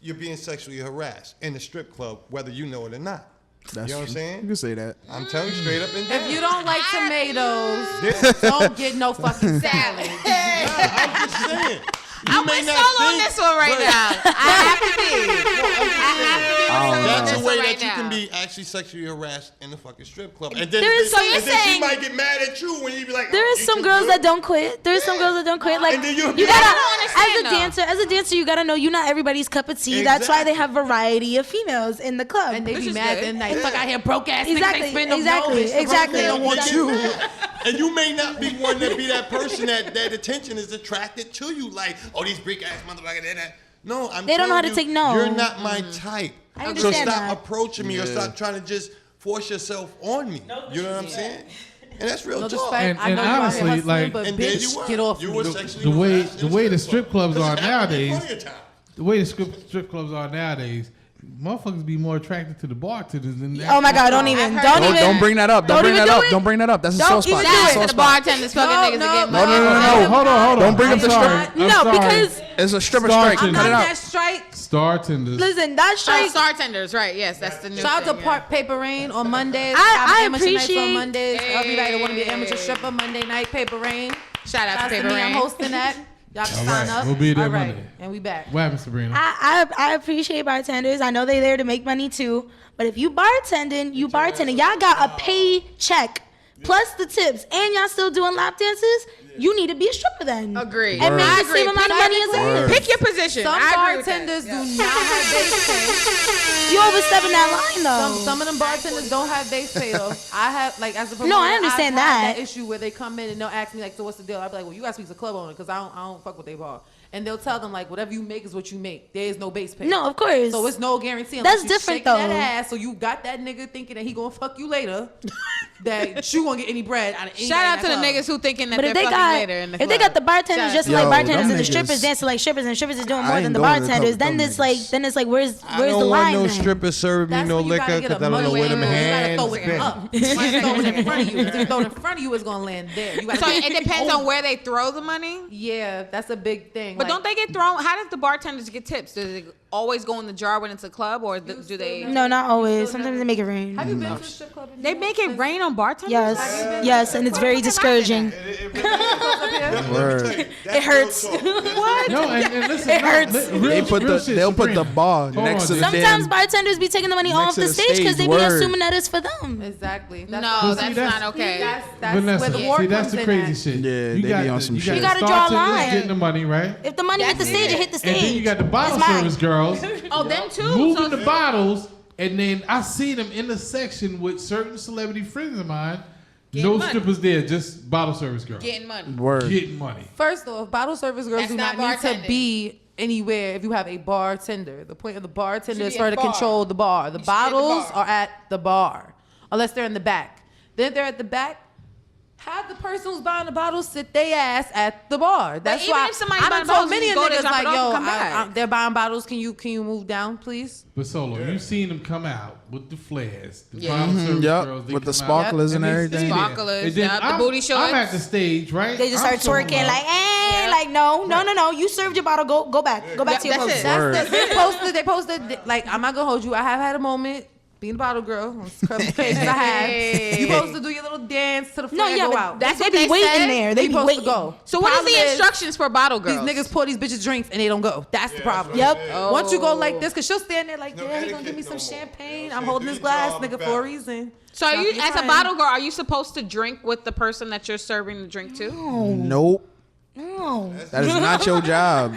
you're being sexually harassed in the strip club, whether you know it or not. That's you know what I'm true. saying? You can say that. I'm telling you straight up and down. If you don't like tomatoes, don't get no fucking salad. I'm just saying. I'm with Solo on this one right now. I have to be. That's this a way one that right you now. can be actually sexually harassed in the fucking strip club. And then, There is- so you're and then she saying- might get mad at you when you be like, There oh, is some girls that don't quit. There's some girls that don't quit. Like And then you you- gotta, I don't understand, as a dancer, you gotta know you're not everybody's cup of tea. That's why they have variety of females in the club. And they Which be is mad good. and like, fuck out here, broke ass niggas. Exactly, They spend them exactly, no, bitch. The exactly. They don't want Yeah, you. And you may not be one to be that person that attention is attracted to you. Like, oh, these big ass motherfuckers, that. No, They don't know how to telling take no. You're not my type. I So understand stop that. approaching me or stop trying to just force yourself on me. You know what I'm saying? And that's real No talk. disrespect. I And know you out here honestly, hustling, like- but And there bitch, you were. get off You me. were The sexually way harassed in the strip strip clubs Because are it happened nowadays, plenty of times. the way the strip clubs are nowadays, motherfuckers be more attracted to the bartenders than the Oh my God! Don't actual- even. I've Don't heard even. Don't bring that up. Don't Don't bring even that do up. it. Don't bring that up. That's a Don't soft even spot. do Shout it. out Soft to the spot. bartenders fucking niggas no, again. No. Hold on. Don't bring up the sorry. strike. I'm No, sorry. because It's a stripper Star strike. Tender. Cut it Not out. that strike. Star tenders. listen, that Oh, strike. Star Tenders, right? Yes, that's the new Shout out to thing, Park Paper Rain on Mondays. I Have amateur nights appreciate- on Mondays. Everybody that want to be an amateur Hey. stripper, Monday night, Paper Rain. yeah. Shout out to That's Paper me. I'm Rain. hosting that. Y'all can All sign right, up. we'll be there All right, Monday. and we back. What happened, Sabrina? I appreciate bartenders. I know they're there to make money too. But if you bartending, you bartending. Y'all got a paycheck plus the tips, and y'all still doing lap dances. You need to be a stripper then. Agreed. And make I the agree. same amount of money as they is. Pick your position. Some I agree with that. bartenders do not have base pay. You overstepping that line though. Some of them bartenders don't have base pay though. I have like as a promoter, No, I understand I've had that. that issue where they come in and they'll ask me like, so what's the deal? I'll be like, well, you gotta speak to the club owner because I don't fuck with they bar. And they'll tell them like, whatever you make is what you make. There is no base pay. No, of course. So it's no guarantee. Unless That's you different, shaking that though. ass, so you got that nigga thinking that he gonna fuck you later. That you won't get any bread out of anybody. Shout out in to the that club. niggas who thinking that But they're if they fucking got later in the if they club. got the bartenders Shout just out like Yo, bartenders them and the niggas- strippers dancing like strippers and strippers is doing I more ain't than the going to the club bartenders, with then them it's like niggas. where's I the don't line? want no then? strippers serving me That's no when you gotta liquor get because a I don't know money where them win. You gotta hands throw it been. up. You gotta throw it in front of you. If you throw it in front of you, it's gonna land there. You gotta So get it depends on where they throw the money. Yeah, that's a big thing. But Like, don't they get thrown? How does the bartenders get tips? Does it always go in the jar when it's a club, or do they? No, not always. Sometimes they make it rain. Have you been to a strip club? They make it rain on bartenders. Yes, and it's very discouraging. Word. It hurts. What? No, and listen, It hurts. They'll put the bar Hold next on, to the Sometimes damn. bartenders be taking the money Next off to the the stage because they stage, be word. assuming that it's for them. Exactly. No, Well, that's see, that's- not okay. That's Vanessa, where the war see, that's comes the in crazy at. shit. Yeah, you they got be on the, some you shit. got You the gotta draw a bartenders line. getting the money, right? If the money hit the stage, it hit the stage. And then you got the bottle It's mine. service girls Oh, them too. moving So the bottles, and then I see them in the section with certain celebrity friends of mine. Getting No money. strippers there, just bottle service girls. getting money. Word. Getting money. First off, bottle service girls That's do not not need bartending. to be anywhere if you have a bartender. The point of the bartender Should is be for her at to the bar. control the bar. The You should be at the bottles bar. are at the bar, unless they're in the back. Then if they're at the back, have the person who's buying the bottles sit their ass at the bar. That's even why if somebody's I buying done told bottles, many you of go there, niggas drop it like, off, yo, and come back. they're buying bottles. Can you move down, please? But Solo, you seen them come out with the flares, the Yeah. bottle service Yup, girls. They with the come out, sparklers and they everything. stay there. Sparklers, And then yeah, the I'm- booty shorts. I'm at the stage, right? They just I'm start showing twerking love. like, Yeah. like no. You served your bottle. Go back. Go back to your that's post. it. They posted like, I'm not gonna hold you. I have had a moment being a bottle girl, on the pages I have, you supposed to do your little dance to the front No, and yeah, go but out. that's they what be they waiting said. there. They You be supposed waiting. to go. So what is Problem the is, instructions for bottle girls? These niggas pour these bitches drinks and they don't go. That's the problem. Yep. Once you go like this, cause she'll stand there like, No yeah, he gonna give me etiquette some no more. champagne. You know what I'm I'm holding saying? this Do glass, your job nigga, for a better. reason. So are Not you, your as a friend. bottle girl, are you supposed to drink with the person that you're serving the drink to? Nope. No. That is not your job.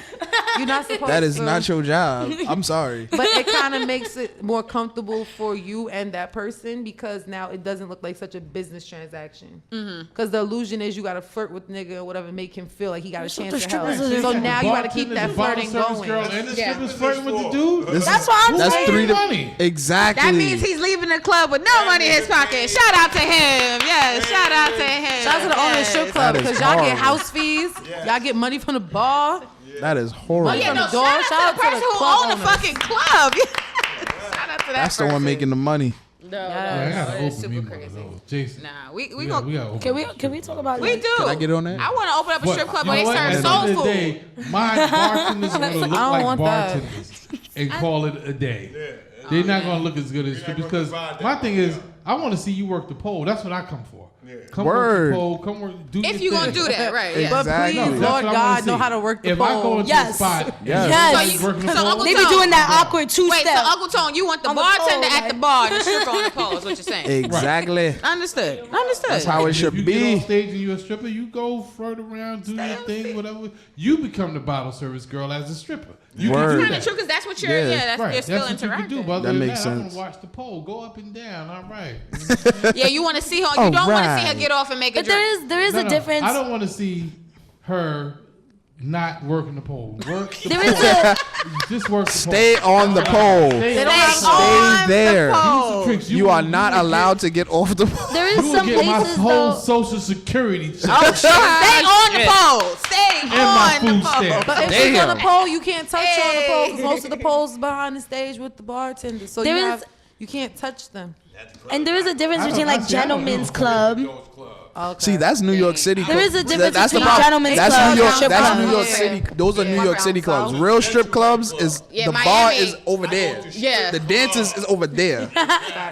You're not supposed That is to. not your job. I'm sorry. But it kind of makes it more comfortable for you and that person because now it doesn't look like such a business transaction. Because the illusion is you got to flirt with nigga or whatever, make him feel like he got a That's what chance the to help. strippers are So doing. now you got to keep that Bartender's a bottle flirting service going. Girl and the Yeah. strippers flirting with the dude. That's what I'm That's saying. three Money. Exactly. That means he's leaving the club with no money in his pocket. Shout out to him. Yes, shout out to him. Shout out to the owner of the strip Yes. club That is because y'all get horrible. house fees. Y'all get money from the bar. That is horrible. Money Yeah, from no, the door. shout out to the person who club owned the owners. fucking club. Shout out to that That's the one person. making the money. No, I no, gotta it's open super me one of crazy. those. Jason. Nah, we We gonna gotta open Can we talk about we like, do. Can I get on that? I want to open up a strip club You where know they what? At serve the soul end of the food. day, my bartenders are gonna look I don't like want that. bartenders and call it a day. They're not gonna look as good as strippers because my thing is, I want to see you work the pole. That's what I come for. Come work Word. the pole. Come work. Do If your you gonna thing. do that, right? Yeah. But Exactly. please, No, That's Lord what I wanna God, know see. how to work the If I go pole. into Yes. a spot, Yes. Yes. So you- working the so pole, Uncle They be doing that awkward two Wait, step. so Uncle Tone, you want the On the bartender pole, at the like- bar and the stripper on the pole? Is what you're saying? Exactly. Understood. That's how it If should you get on be. stage and you're a stripper, you go flirt around, do your thing, whatever. You become the bottle service girl as a stripper. You Word. can do Kind that. of true because that's what you're. Yeah. Yeah, that's Right. you're still That's what you can interacting. do. But other That than makes that, I sense. want to watch the pole go up and down. All right. Yeah, you want to see her. You don't want to see her Alright. get off and make a But drink. there is No, a no, difference. I don't want to see her not working the pole. Work the There pole. is a Just work the Stay on the pole. Stay They don't on. have Stay there. pole. Tricks. You are not allowed to get off the pole. there You is will some get my places whole though. social security check Stay on the pole. Stay and my on the food pole. stamp. But if she's on the Damn. pole, you can't touch her on the pole because Hey. most of the poles is behind the stage with the bartender. So There you is- have you can't touch them. And there is a difference I don't- between like I see, I don't gentlemen's know. club. Okay. See, that's New York City. There is a difference That's the between problem. gentlemen's That's clubs New York. and strip That's clubs. New York Yeah. City. Those are New York City clubs. South. Real strip clubs is Yeah, the Miami. bar is over there. Yeah. The dances is over there.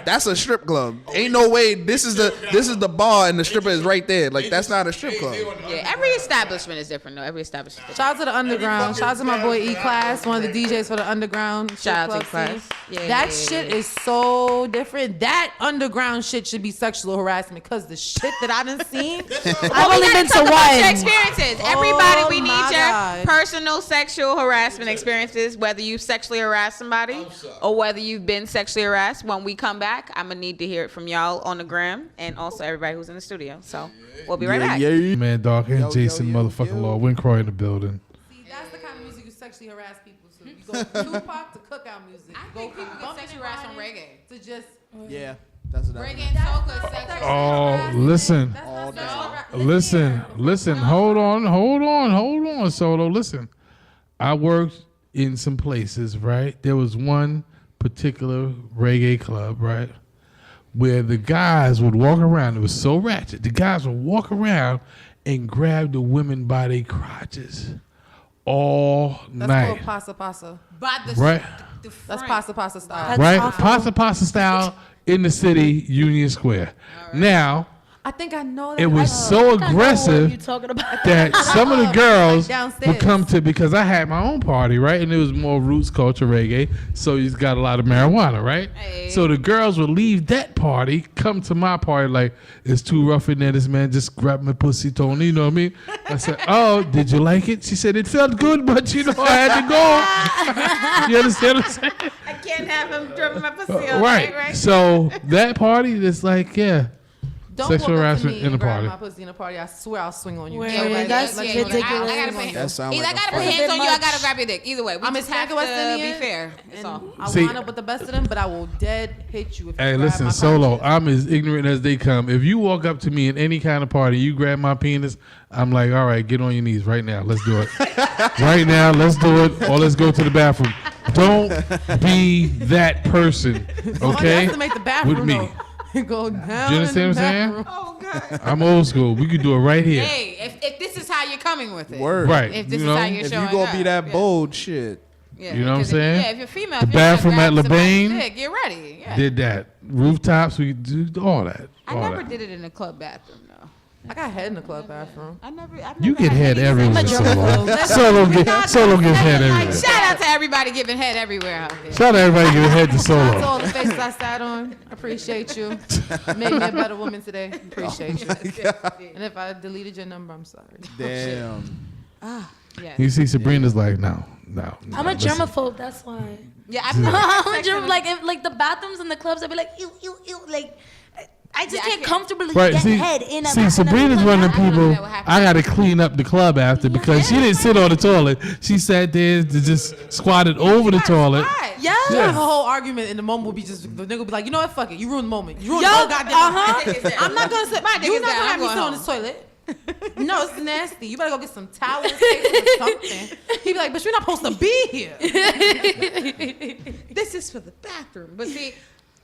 That's a strip club. Ain't no way. This is the bar and the stripper is right there. Like that's not a strip club. Yeah, every establishment is different though. Every establishment. Is Shout out to the underground. Shout out to my boy E Class, one of the DJs for the underground. strip Shout out to club E-Class. scene. Yeah. That shit is so different. That underground shit should be sexual harassment because the shit that I done seen. I've only been to Talk about your one. experiences. Everybody, we need my your God. personal sexual harassment experiences, whether you sexually harassed somebody or whether you've been sexually harassed. When we come back, I'm going to need to hear it from y'all on the gram and also everybody who's in the studio. So we'll be right back. Yeah. Man, dog, and Yo, Jason yo, yo, motherfucking yo. Law, Wincroy in the building. See, that's the kind of music you sexually harass people. So you go Tupac to cookout music. I Go think people get bumping sexually harassed and from grinding reggae. To just Yeah. That's what Reggae and soca is sexual. Oh, listen. That's not sexual harassment. Listen. Hold on, Solo. Listen. I worked in some places, right? There was one particular reggae club, right? Where the guys would walk around. It was so ratchet. The guys would walk around and grab the women by their crotches all That's night. called pasa pasa. By the Right? the That's front. pasa pasa style. That's Right? awful. Pasta style in the city, Union Square. Now, I think I know that. it was so I know what aggressive you talking about. that some of the girls downstairs. would come to, because I had my own party, right? And it was more roots culture reggae, so you got a lot of marijuana, right? Hey. So the girls would leave that party, come to my party like, it's too rough in there, this man just grabbed my pussy, Tony, you know what I mean? I said, oh, did you like it? She said, it felt good, but you know, I had to go. You understand what I'm saying? I can't have him dripping my pussy all Right. night, right? So that party is like, yeah. Don't Sexual walk up to harassment me in and the grab party. my pussy in a party. I swear I'll swing on you. Word. Yeah, like, That's like, ridiculous. I gotta put That sound either like I gotta a put fight. hands on you, I Much. gotta grab your dick. Either way, we I'm just a have to West Indian, be fair. That's and all. I'll See- wind up with the best of them, but I will dead hit you if you Hey, grab listen, my Solo, crotches. I'm as ignorant as they come. If you walk up to me in any kind of party, you grab my penis, I'm like, all right, get on your knees right now. Let's do it. Right now, let's do it, or let's go to the bathroom. Don't be that person, okay? To make the bathroom With me. though. Go down. You understand in what the I'm saying? bathroom. Oh God. I'm old school. We could do it right here. Hey, if this is how you're coming with it, Word. Right. If this you is know? how you're If showing you gonna up, be that yeah. bold, shit. Yeah, You know what I'm 'cause saying? Yeah, if you're female, The if you're gonna bathroom grab at somebody's LeBain dick, you're ready. Yeah. Did that. Rooftops, we do all that. I all never that. did it in the club bathroom though. I got head in the club bathroom. I've never You get had head any everywhere, sexual- Solo. Solo gives head everywhere. Shout out to everybody giving head everywhere out there. Shout out to everybody giving head to Shout out to Solo. all the faces I sat on. Appreciate you. Made me a better woman today. Appreciate you. And if I deleted your number, I'm sorry. Damn. Yes. You see, Sabrina's like, no. I'm a listen. germaphobe. That's why. Yeah, I've never I'm had a sex germ. in a- Like if like the bathrooms and the clubs, I'd be like, ew, ew, ew. Like I just Yeah, I can't can't. comfortably Right, get see, head in a. see, in a Sabrina's club one of the bathroom. people. know what happened. I got to clean up the club after because she didn't sit on the toilet. She sat there, just squatted over the toilet. Right. Yeah. You have a whole argument, and the moment will be just the nigga will be like, you know what, fuck it, you ruined the moment. You ruined Yo, the whole goddamn moment. Uh-huh. I'm not gonna sit. My dick You're is not down. gonna have I'm me going sit on home. this toilet. No, it's nasty. You better go get some towels, paper, or something. He'd be like, but you're not supposed to be here. This is for the bathroom. But see,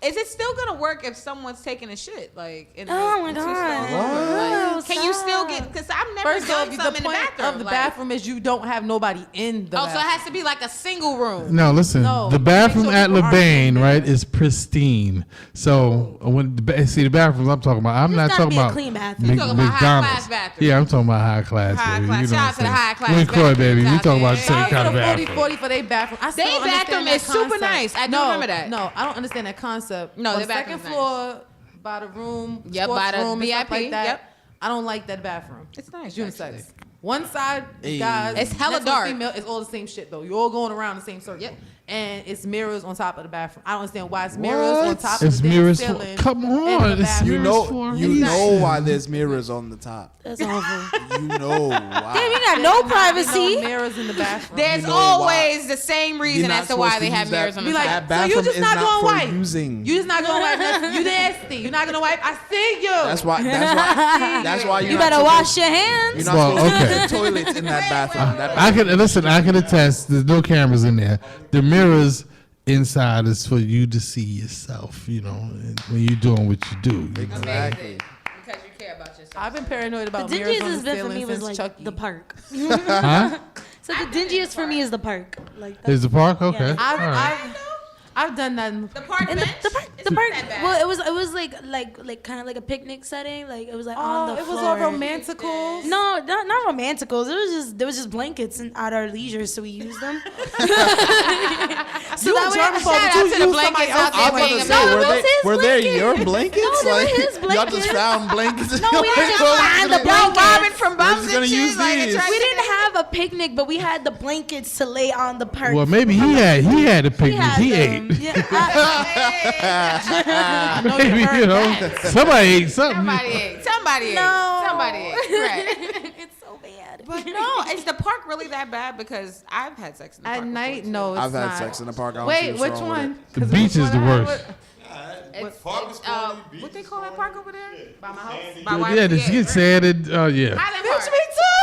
is it still gonna work if someone's taking a shit? Like, in Oh my in two God. stalls? What? Like, can you still get? Because I've never First done off, something the in the point bathroom. of the like- bathroom is you don't have nobody in the Oh, so it bathroom. has to be like a single room. No, listen. No, the bathroom make sure at people aren't LeBain, in there. right, is pristine. So when see the bathrooms I'm talking about, I'm It's not gotta talking be a about clean bathroom. You talking about McDonald's. high-class bathroom. Yeah, I'm talking about high class. High baby. class. You know Shout what out to the I'm saying? high-class Win Croy, baby. bathrooms You out talking about the there. same Shout kind out of to the bathroom. 40 for their bathroom. I still They don't understand bathroom that is super concept. nice. I do no, remember that. No, I don't understand that concept. No, On their the second bathroom's floor, by the room, Yep, sports by the room, and stuff VIP, like that. yep. I don't like that bathroom. It's nice, Unisex. actually. One side is Hey. guys. It's hella next one dark. Female, it's all the same shit though. You're all going around the same circle. Yep. And it's mirrors on top of the bathroom. I don't understand why it's mirrors on What? top It's of the damn mirrors for- ceiling. come and on, the it's bathroom. You mirrors for- know, you Exactly. know why there's mirrors on the top. That's awful. You know why. Damn, you got no privacy. No mirrors in the bathroom. There's You know always the same You're reason not as to why supposed they to have use that- mirrors on the Be like, top. That so you bathroom just is not not going for wipe. using. You just not going wipe. You nasty. You're not gonna wipe. I see you. That's why. That's why You better wash your hands. You're not Well, supposed to okay. use the toilets in that bathroom. That I can listen. I can attest. There's no cameras in there. The mirrors inside is for you to see yourself. You know, and when you're doing what you do. You know? Exactly. Because you care about yourself. I've been paranoid The about mirrors dingiest on has the been for ceiling me was since like Chucky. the park. Huh? So the dingiest for me is the park. Like Is the park okay? Yeah. All right. I've done that. The park And bench? the park, It's the not park. that bad. Well, it was like kind of like a picnic setting. Like it was like on Oh, the it floor. was all romanticals. No, not romanticals. There was just blankets at our leisure, so we used them. You a germaphobe, shout but out you to the use blankets somebody out else's there I was being about to a say, No, were it was his were they blanket. your blankets? No, they were Like, his y'all blankets. just found blankets. No, we didn't find the Yo, blankets. robbing from We're bums just gonna and use shit. Like, these. attracting We didn't have a picnic, but we had the blankets to lay on the park. Well, maybe he had a We picnic. had He them. ate. Yeah, I know Maybe heard you know that. somebody ate something. Somebody ate. Somebody ate. No. Somebody ate. Right. it's so bad. But no, is the park really that bad? Because I've had sex in the park At night, before, no, it's I've had not. sex in the park. I don't Wait, see what's which wrong with one? it. The 'Cause beach the is the one I worst. too. It's, Park is it's, called what they call that park over there? By my house. By Yeah, YMCA, this right? get sanded. Yeah. Highland Park. Me too.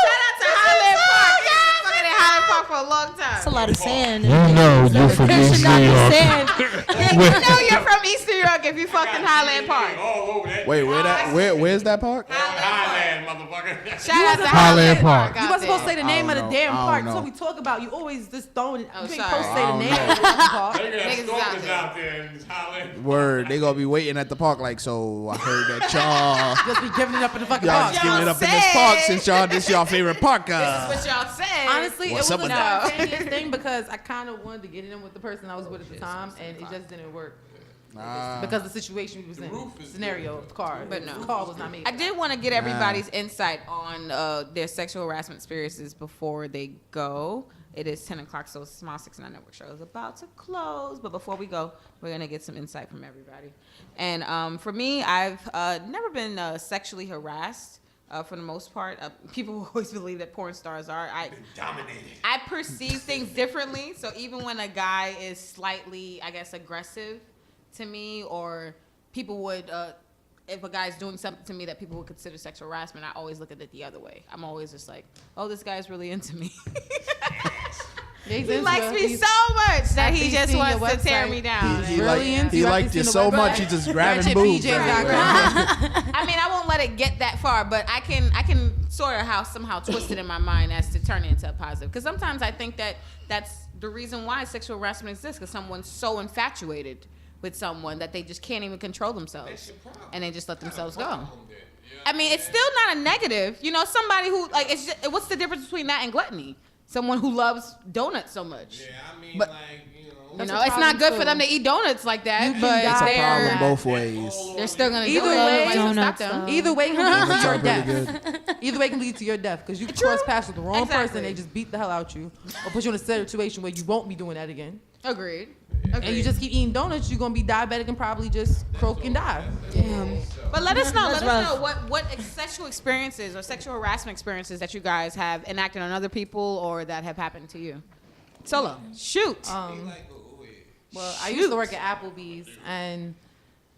Shout out to Highland Park. Yeah, fucking in Highland Park for a long time. It's a lot of sand. You know you're from There East should New not be York. sand. Yeah, you know you're from East New York if you fucking Highland Park. all over that. Wait, where's that park? Highland, motherfucker. Shout out to Highland Park. You weren't supposed to say the name of the know. damn I park. don't So know. we talk about. You always just throwing it. Oh, You ain't sorry. supposed to say I the don't name know. of the park. They got Niggas is stalkers out out there in Highland. Word, they gonna be waiting at the park like, so I heard that y'all Just be giving it up in the fucking y'all park. just giving it up in this park since this y'all favorite park. What y'all said. Honestly, What's it up was a with that? spontaneous thing because I kind of wanted to get it in with the person I was with at the time, and it just didn't work because the situation we was in, scenario, the car, But no. the car was not made. I did want to get everybody's insight on their sexual harassment experiences before they go. It is 10 o'clock, so Smiles69Network show is about to close. But before we go, we're going to get some insight from everybody. And for me, I've never been sexually harassed for the most part. People always believe that porn stars are. Dominated. I perceive things differently. So even when a guy is slightly, I guess, aggressive to me, or people would, if a guy's doing something to me that people would consider sexual harassment, I always look at it the other way. I'm always just like, oh, this guy's really into me. He likes me so much that he just wants to tear me down. He liked you so much, he just grabbing boobs. I mean, I won't let it get that far, but I can sort of somehow twist it in my mind as to turn it into a positive. Because sometimes I think that that's the reason why sexual harassment exists, because someone's so infatuated with someone that they just can't even control themselves, and they just let themselves go. I mean, it's still not a negative. You know, somebody who, like, it's just, what's the difference between that and gluttony? Someone who loves donuts so much. Yeah, I mean, but, like, it's not good for them to eat donuts like that, but it's a problem both ways. They're still gonna Either do way, it. donuts, Stop them. Either way can lead to your death. Either way can lead to your death because you cross paths with the wrong person, they just beat the hell out you, or put you in a situation where you won't be doing that again. Agreed. And you just keep eating donuts, you're gonna be diabetic and probably just croak and die. Damn. But let us know. That's Let us rough. know what sexual experiences or sexual harassment experiences that you guys have enacted on other people or that have happened to you. Solo, shoot. Well, I used to work at Applebee's, and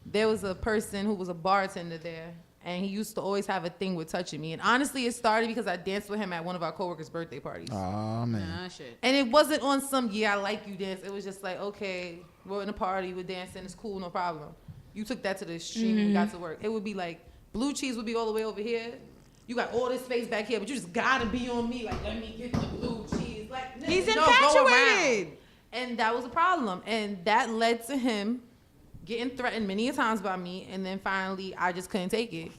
there was a person who was a bartender there, and he used to always have a thing with touching me. And honestly, it started because I danced with him at one of our coworkers' birthday parties. Oh man. Shit. And it wasn't on some, I like you dance. It was just like, okay, we're in a party, we're dancing, it's cool, no problem. You took that to the extreme when we got to work. It would be like, blue cheese would be all the way over here. You got all this space back here, but you just gotta be on me. Like, let me get the blue cheese. Like, He's no, go around. infatuated. And that was a problem. And that led to him getting threatened many a times by me. And then finally, I just couldn't take it.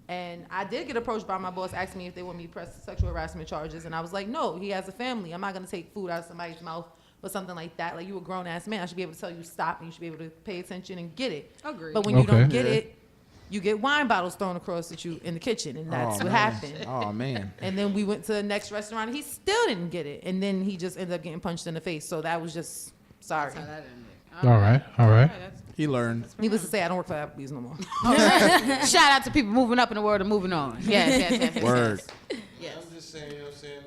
And I did get approached by my boss asking me if they want me to press sexual harassment charges. And I was like, no, he has a family. I'm not going to take food out of somebody's mouth or something like that. Like, you a grown-ass man. I should be able to tell you stop, and you should be able to pay attention and get it. Agreed. But when you don't get Yeah. it, you get wine bottles thrown across at you in the kitchen. And that's what happened. Oh man. And then we went to the next restaurant, and he still didn't get it. And then he just ended up getting punched in the face. So that was just, sorry. That's how that ended. All right. He learned. Needless to say, I don't work for Applebee's no more. Shout out to people moving up in the world and moving on. Yes. Word. Yes. I'm just saying, you know what I'm saying?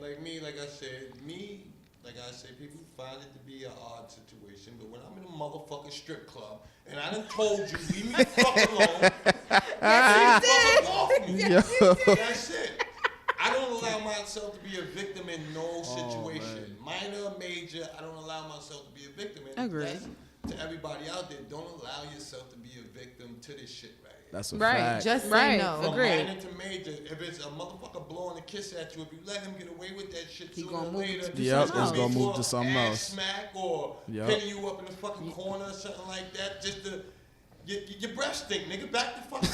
Like I said, people find it to be an odd situation, but when I'm in a motherfucking strip club and I done told you, leave me the fuck alone, that's it. I don't allow myself to be a victim in no situation. Minor or major, I don't allow myself to be a victim. And Agreed. to everybody out there, don't allow yourself to be a victim to this shit right here. That's a Right. fact. Just say Right. no. From Agreed. minor to major, if it's a motherfucker blowing a kiss at you, if you let him get away with that shit, He sooner gonna or move later, to Yep, something it's gonna else. move to something ass else. smack or Yep. pinning you up in the fucking corner or something like that, just to your breath stink, nigga. Back the fuck up.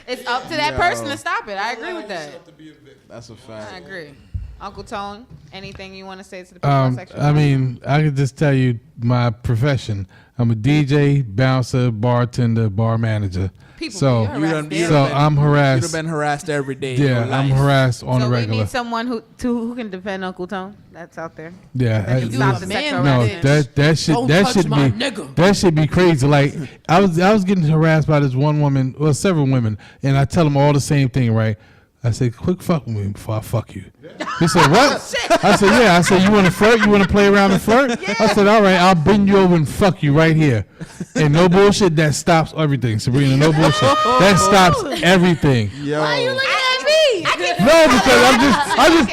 It's up to that Yo. person to stop it. I agree with Allow that. yourself to be a victim. That's a fact. I agree. Uncle Tone, anything you want to say to the people on sexual I mean, I could just tell you my profession. I'm a DJ, bouncer, bartender, bar manager. People so, be harassed there. so I'm You'd harassed. have been harassed every day. in your Yeah, I'm life. harassed on So a we regular. need someone who can defend Uncle Tone. That's out there. Yeah, That can stop the sexual no, harassment. that should Don't that touch should my be nigga. that should be crazy. Like I was getting harassed by this one woman, well, several women, and I tell them all the same thing, right? I said, "Quick fuck with me before I fuck you." He said, "What?" I said, "Yeah." I said, "You want to flirt? You want to play around and flirt?" I said, "All right, I'll bend you over and fuck you right here." And no bullshit. That stops everything, Sabrina. No bullshit. That stops everything. Yo. Why are you looking at me? No, because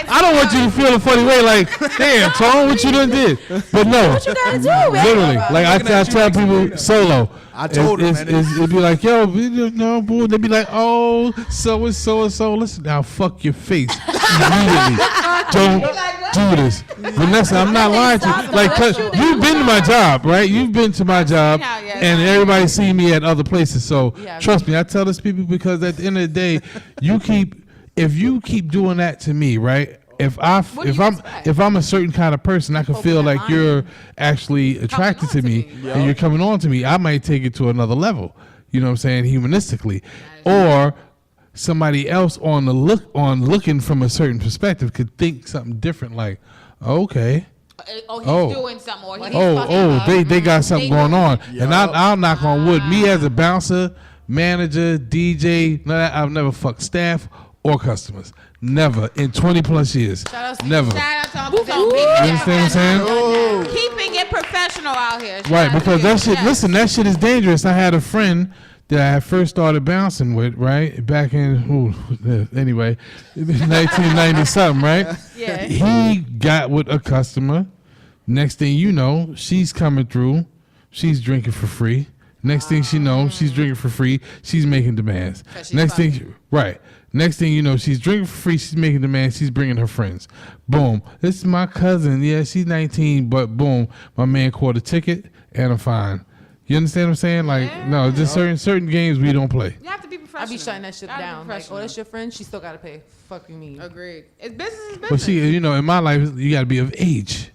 I don't want you to feel a funny way. Like, damn, Tone, what you done did? But no, What you gotta do, man? literally, like I tell people solo. I told him, man. It'd be like, yo, no, boy. They'd be like, oh, so and so and so. Listen, now, fuck your face immediately. Don't do this, Vanessa. I'm not lying to you. Like, cause you've been to my job, right? You've been to my job, and everybody see me at other places. So trust me, I tell this people because at the end of the day, if you keep doing that to me, right? If I'm a certain kind of person, I can feel like you're actually attracted to me and you're coming on to me. I might take it to another level. You know what I'm saying? Humanistically, or somebody else looking from a certain perspective could think something different. Like, okay, He's doing something. Or he's they got something going on, Yup. and I'll knock on wood. Me as a bouncer, manager, DJ, I've never fucked staff or customers. Never in 20 plus years. Never. Shout out to Uncle Tone. You understand what I'm saying? Keeping it professional out here. Shout Right, out to because you. that shit. Yes. Listen, that shit is dangerous. I had a friend that I first started bouncing with, right? Back in, anyway, 1990 something, right? Yeah. He got with a customer. Next thing you know, she's coming through. She's drinking for free. Next thing she knows, she's drinking for free. She's making demands. Next thing you know, she's drinking for free. She's making demands. She's bringing her friends. Boom. This is my cousin. Yeah, she's 19, but boom, my man caught a ticket and a fine. You understand what I'm saying? Like, no, just certain games we don't play. You have to be I professional. be shutting that shit down. Like, oh, that's your friend. She still gotta pay. Fuck you mean? Agreed. It's business. Is business. But see, you know, in my life, you got to be of age.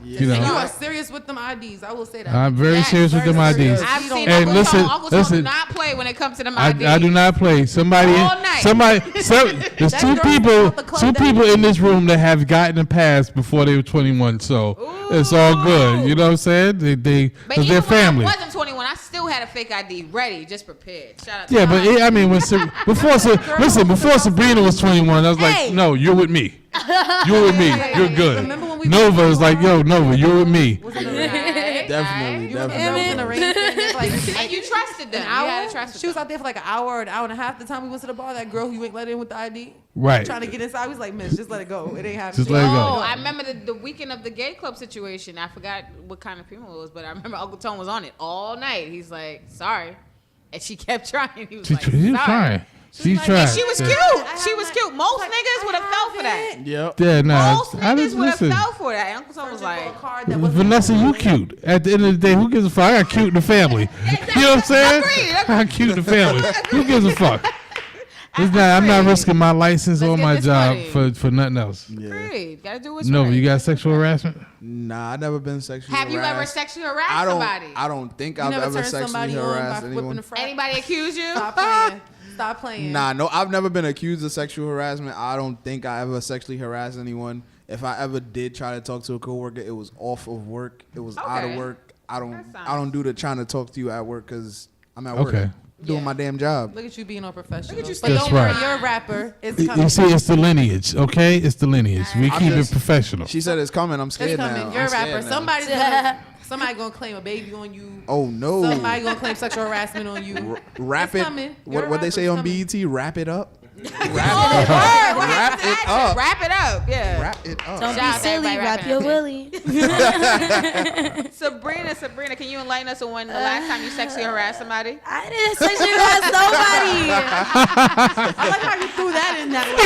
Yeah. You know, And you are serious with them IDs. I will say that. I'm very serious with them IDs. I've seen And Uncle listen, Tom. Uncle Tom listen. do not play when it comes to them I IDs. do not play. There's That girl out the two club people that- in this room that have gotten a pass before they were 21. So it's all good. You know what I'm saying? They But because even they're family. when I wasn't 21, I still had a fake ID ready, just prepared. Shout out to Yeah, Tom. but I mean, before Sabrina was 21, I was Hey. like, no, you're with me. You're with me. You're good. Remember when we Nova is like, yo, Nova, you're with me. Was it a ring? Definitely, You remember definitely. that was in a ring? And like, And you trusted them. an You hour? had to trust She was them. out there for like an hour or an hour and a half. The time we went to the bar, that girl who you ain't let in with the ID, Right. trying to get inside, we was like, miss, just let it go. It ain't happening. Just let it go. Oh, I remember the weekend of the gay club situation. I forgot what kind of funeral it was, but I remember Uncle Tom was on it all night. He's like, sorry. And she kept trying. He was She like, was sorry. trying. She like, tried. And she was cute. She was cute. Most Like, niggas would have fell for that. Yep. Yeah, nah. Most I niggas just would have listen. fell for that. And Uncle Tom was like, Vanessa, you cute. At the end of the day, who gives a fuck? I got cute in the family. You know what I'm saying? Agreed. I got cute in the family. Who gives a fuck? I'm not risking my license Let's or get my this job money. for nothing else. great. Gotta do what's No, right. you got sexual harassment? Nah, I never been sexually Have you ever harassed. sexually harassed I don't. somebody? I don't think You I've never ever turned sexually somebody on by harassed whipping anyone. the fry? Anybody accuse you? Stop playing. Stop playing. Nah, no, I've never been accused of sexual harassment. I don't think I ever sexually harassed anyone. If I ever did try to talk to a coworker, it was off of work. It was out of Okay. work. I don't sounds- do the trying to talk to you at work because I'm at work. Okay. Doing Yeah. my damn job. Look at you being all professional. Look at you But That's don't worry, right. you're a rapper. It's You coming. see, it's the lineage, okay? It's the lineage. We keep it just- professional. She said it's coming. I'm scared It's now. coming. You're I'm a rapper. scared now. Somebody gonna claim a baby on you. Oh no. Somebody gonna claim sexual harassment on you. Wrap It's it. coming. You're a What they rapper. say It's on coming. BET? Wrap it up. Wrap it up. Wrap it up. Yeah. Wrap it up. Don't Shout be out to silly. everybody Wrap rapping your out willy. Sabrina, can you enlighten us on when the last time you sexually harassed somebody? I didn't sexually harass nobody. I like how you threw that in that way.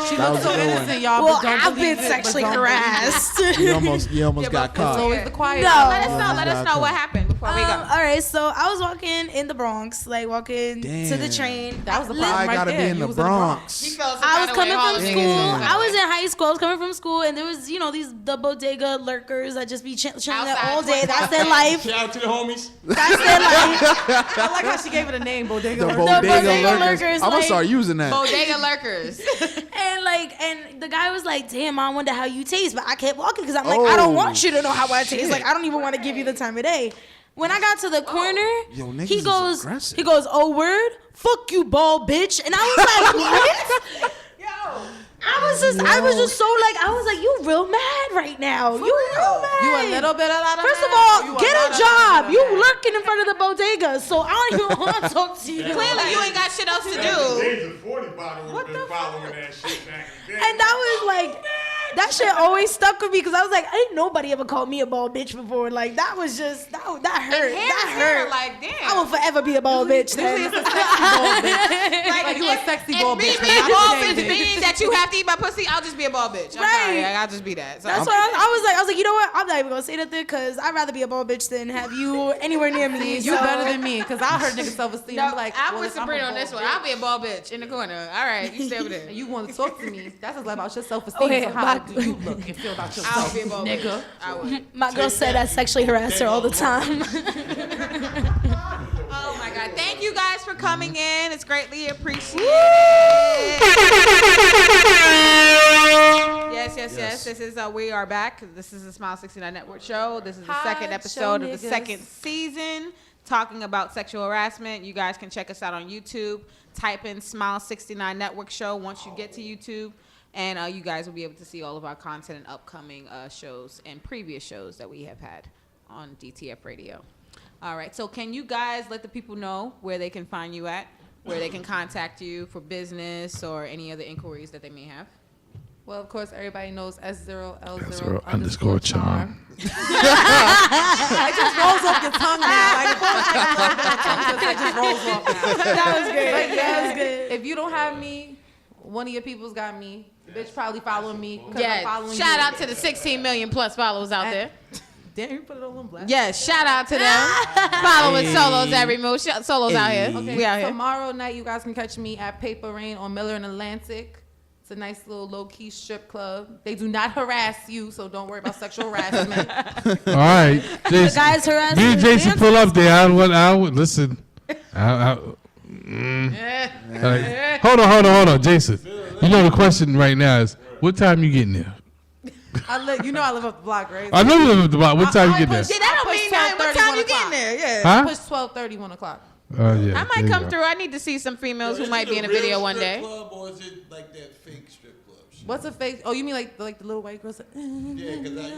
She That looks was so a good one. innocent, y'all. Well, but don't I've believe been it, but sexually don't believe it. harassed. You almost got It's caught. always the quiet. No. one. Let us know what happened before we go. All right, so I was walking in the Bronx, like walking to the Damn. train. That was the Li- problem I right gotta there. be in You the was Bronx. I was coming from school. Damn. I was in high school. I was coming from school, and there was, the bodega lurkers that just be chilling there Outside all day. 24/7. That's their life. Shout out to the homies. That's their life. I like how she gave it a name, Bodega. The Lurker. bodega bodega lurkers. lurkers, I'm gonna like- start using that. Bodega lurkers. And the guy was like, "Damn, I wonder how you taste," but I kept walking because I'm like, I don't want you to know how I taste. shit. Like, I don't even want to give you the time of day. When I got to the corner, Yo, niggas he is goes, aggressive. "Oh word, fuck you, bald bitch," and I was like, "What?" I was just so like, I was like, "You real mad right now? You real mad? You a little bit of that. First of all, get a job. You lurking in front of the bodega, so I don't even want to talk to you." Clearly, you ain't got shit else to do. Days of 40 bottle was been following that shit back in the day. And that was like, that shit always stuck with me because I was like, ain't nobody ever called me a bald bitch before. Like, that was just, that hurt. That hurt. Like, damn. I will forever be a bald bitch then. Like you a sexy bald bitch. Me but being not bald today, bitch means that you have to eat my pussy. I'll just be a bald bitch. I'm Right. sorry. I'll just be that. So That's why I was like, you know what? I'm not even gonna say nothing because I'd rather be a bald bitch than have you anywhere near me. You better than me, cause I hurt niggas self-esteem. No, I'm like, I'm well, with if I'm a Sabrina on bald this one. bitch, I'll be a bald bitch in the corner. All right, you stay over there. and you want to talk to me? That's just about your self-esteem. Okay, so how but- do you look and feel about I'll yourself, be a bald nigga? bitch. I would. My girl said I sexually harassed her all the time. Oh my God. Thank you guys for coming in. It's greatly appreciated. Yes. This is we are back. This is the Smiles69 Network show. This is the second episode of the second season talking about sexual harassment. You guys can check us out on YouTube. Type in Smiles69 Network show once you get to YouTube. And you guys will be able to see all of our content and upcoming shows and previous shows that we have had on DTF Radio. All right. So can you guys let the people know where they can find you at, where they can contact you for business or any other inquiries that they may have? Well, of course, everybody knows S0L0 S0 _charm. It just rolls off your tongue now. Like, it just rolls off now. That was good. But That was good. if you don't have me, one of your people's got me. The bitch probably following me. 'Cause I'm Yeah. following Shout you. out to the 16 million plus followers out there. Damn, you put it on blast. Yes. Shout out to them. Following solos every move. Solos out here. Okay, We out here. tomorrow night you guys can catch me at Paper Rain on Miller and Atlantic. It's a nice little low-key strip club. They do not harass you, so don't worry about sexual harassment. All right, Jason. Guys harass Me and me. Jason pull up there. I would listen. Like, hold on, Jason. You know the question right now is, what time you getting there? I live up the block, right? I know you live at the block. What time you get there? Yeah, that don't mean nothing. What time you getting there? Yeah. Huh? Push 12:30, 1 o'clock. Oh yeah. I there might you come go. through. I need to see some females who might be in a video one day. Club, or is it like that fake strip club shit? What's a fake? Oh, you mean like the little white girls? Yeah, because I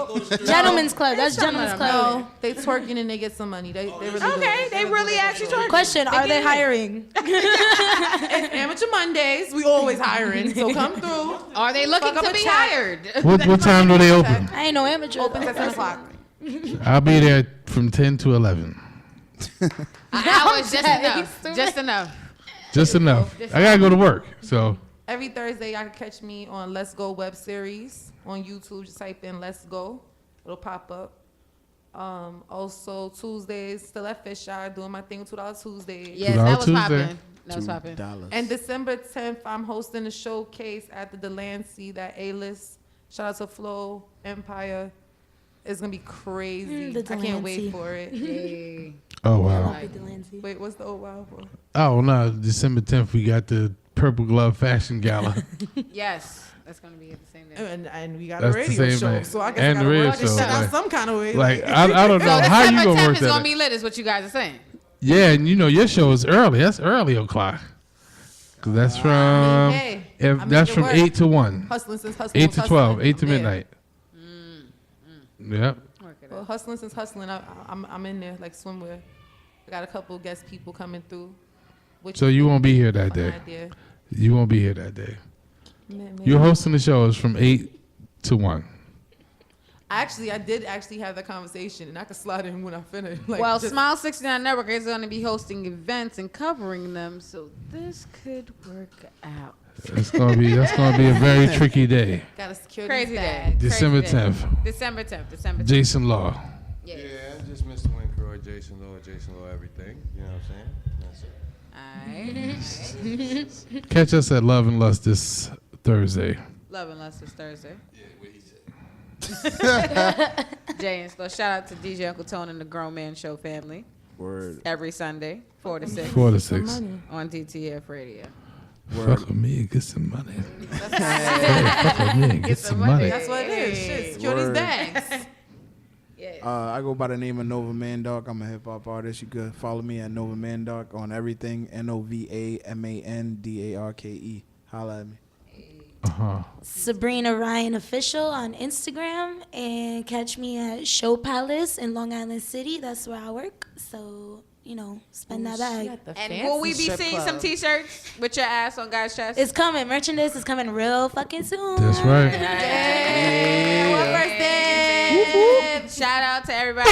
go to strip Gentlemen's club. That's gentlemen's club. No, they twerking and they get some money. They really do. Okay, they really actually twerking. Question: are they hiring? It's Amateur Mondays. We always hiring, so come through. Are they looking Fuck up to a be check. hired? What time do they open? I ain't no amateur. Opens at 10 o'clock. I'll be there from 10 to 11. An hour is just enough. Just enough. Just enough. I gotta go to work. So Every Thursday, y'all can catch me on Let's Go web series on YouTube. Just type in Let's Go. It'll pop up. Also, Tuesdays, still at Fish Eye, doing my thing, $2 Tuesdays. Yes, that was Tuesday. popping. That was popping. And December 10th, I'm hosting a showcase at the Delancey, that A-list. Shout out to Flow, Empire. It's going to be crazy. The I can't wait Delancey. for it. Hey. oh wow. Wait, what's the old wow for? Oh no, December 10th we got the Purple Glove Fashion Gala. Yes, that's gonna be at the same day. And we got That's a the radio same show, night. so I guess And I the gotta radio work this show, shit out like- some kind of way. Like I don't know So how you December gonna 10th work is gonna that. be lit, is what you guys are saying. Yeah, and you know your show is early. That's early o'clock. Cause that's from hey, if I that's make it from work. 8 to 1, Hustling since hustling. 8 to 12, 8 to Yeah. midnight. Yep. Work it Well, out. hustling since hustling, I'm in there like swimwear. I got a couple guest people coming through. Which So you won't be here that day. Idea. You won't be here that day. Man, You're hosting the shows from 8 to 1. I did actually have that conversation, and I could slide in when I finish. Like, Well, just- Smiles69Network is going to be hosting events and covering them, so this could work out. That's gonna be a very tricky day. Gotta secure Crazy these day. bags. December Crazy day. 10th. December 10th. December 10th. Jason Law. Yeah. Yeah, just Mr. Wincroy, Jason Law, everything. You know what I'm saying? That's it. All right. Catch us at Love and Lust this Thursday. Love and Lust is Thursday. Yeah, what he said. Jay and Slow. Shout out to DJ UncleTone and the Grown Man Show family. Word. Every Sunday, 4 to 6 4 to 6. on DTF Radio. Fuck with me and get some money. Fuck with me and get some money. That's what it is. Shit, secure these Word. bags. I go by the name of Nova Mandark. I'm a hip hop artist. You could follow me at Nova Mandark on everything. NOVAMANDARKE. Holla at me. Sabrina Ryan Official on Instagram, and catch me at Show Palace in Long Island City. That's where I work. So, spend that bag. And will we be seeing some T-shirts with your ass on guys' chest? It's coming. Merchandise is coming real fucking soon. That's right. Hey, One birthday. Shout out to everybody.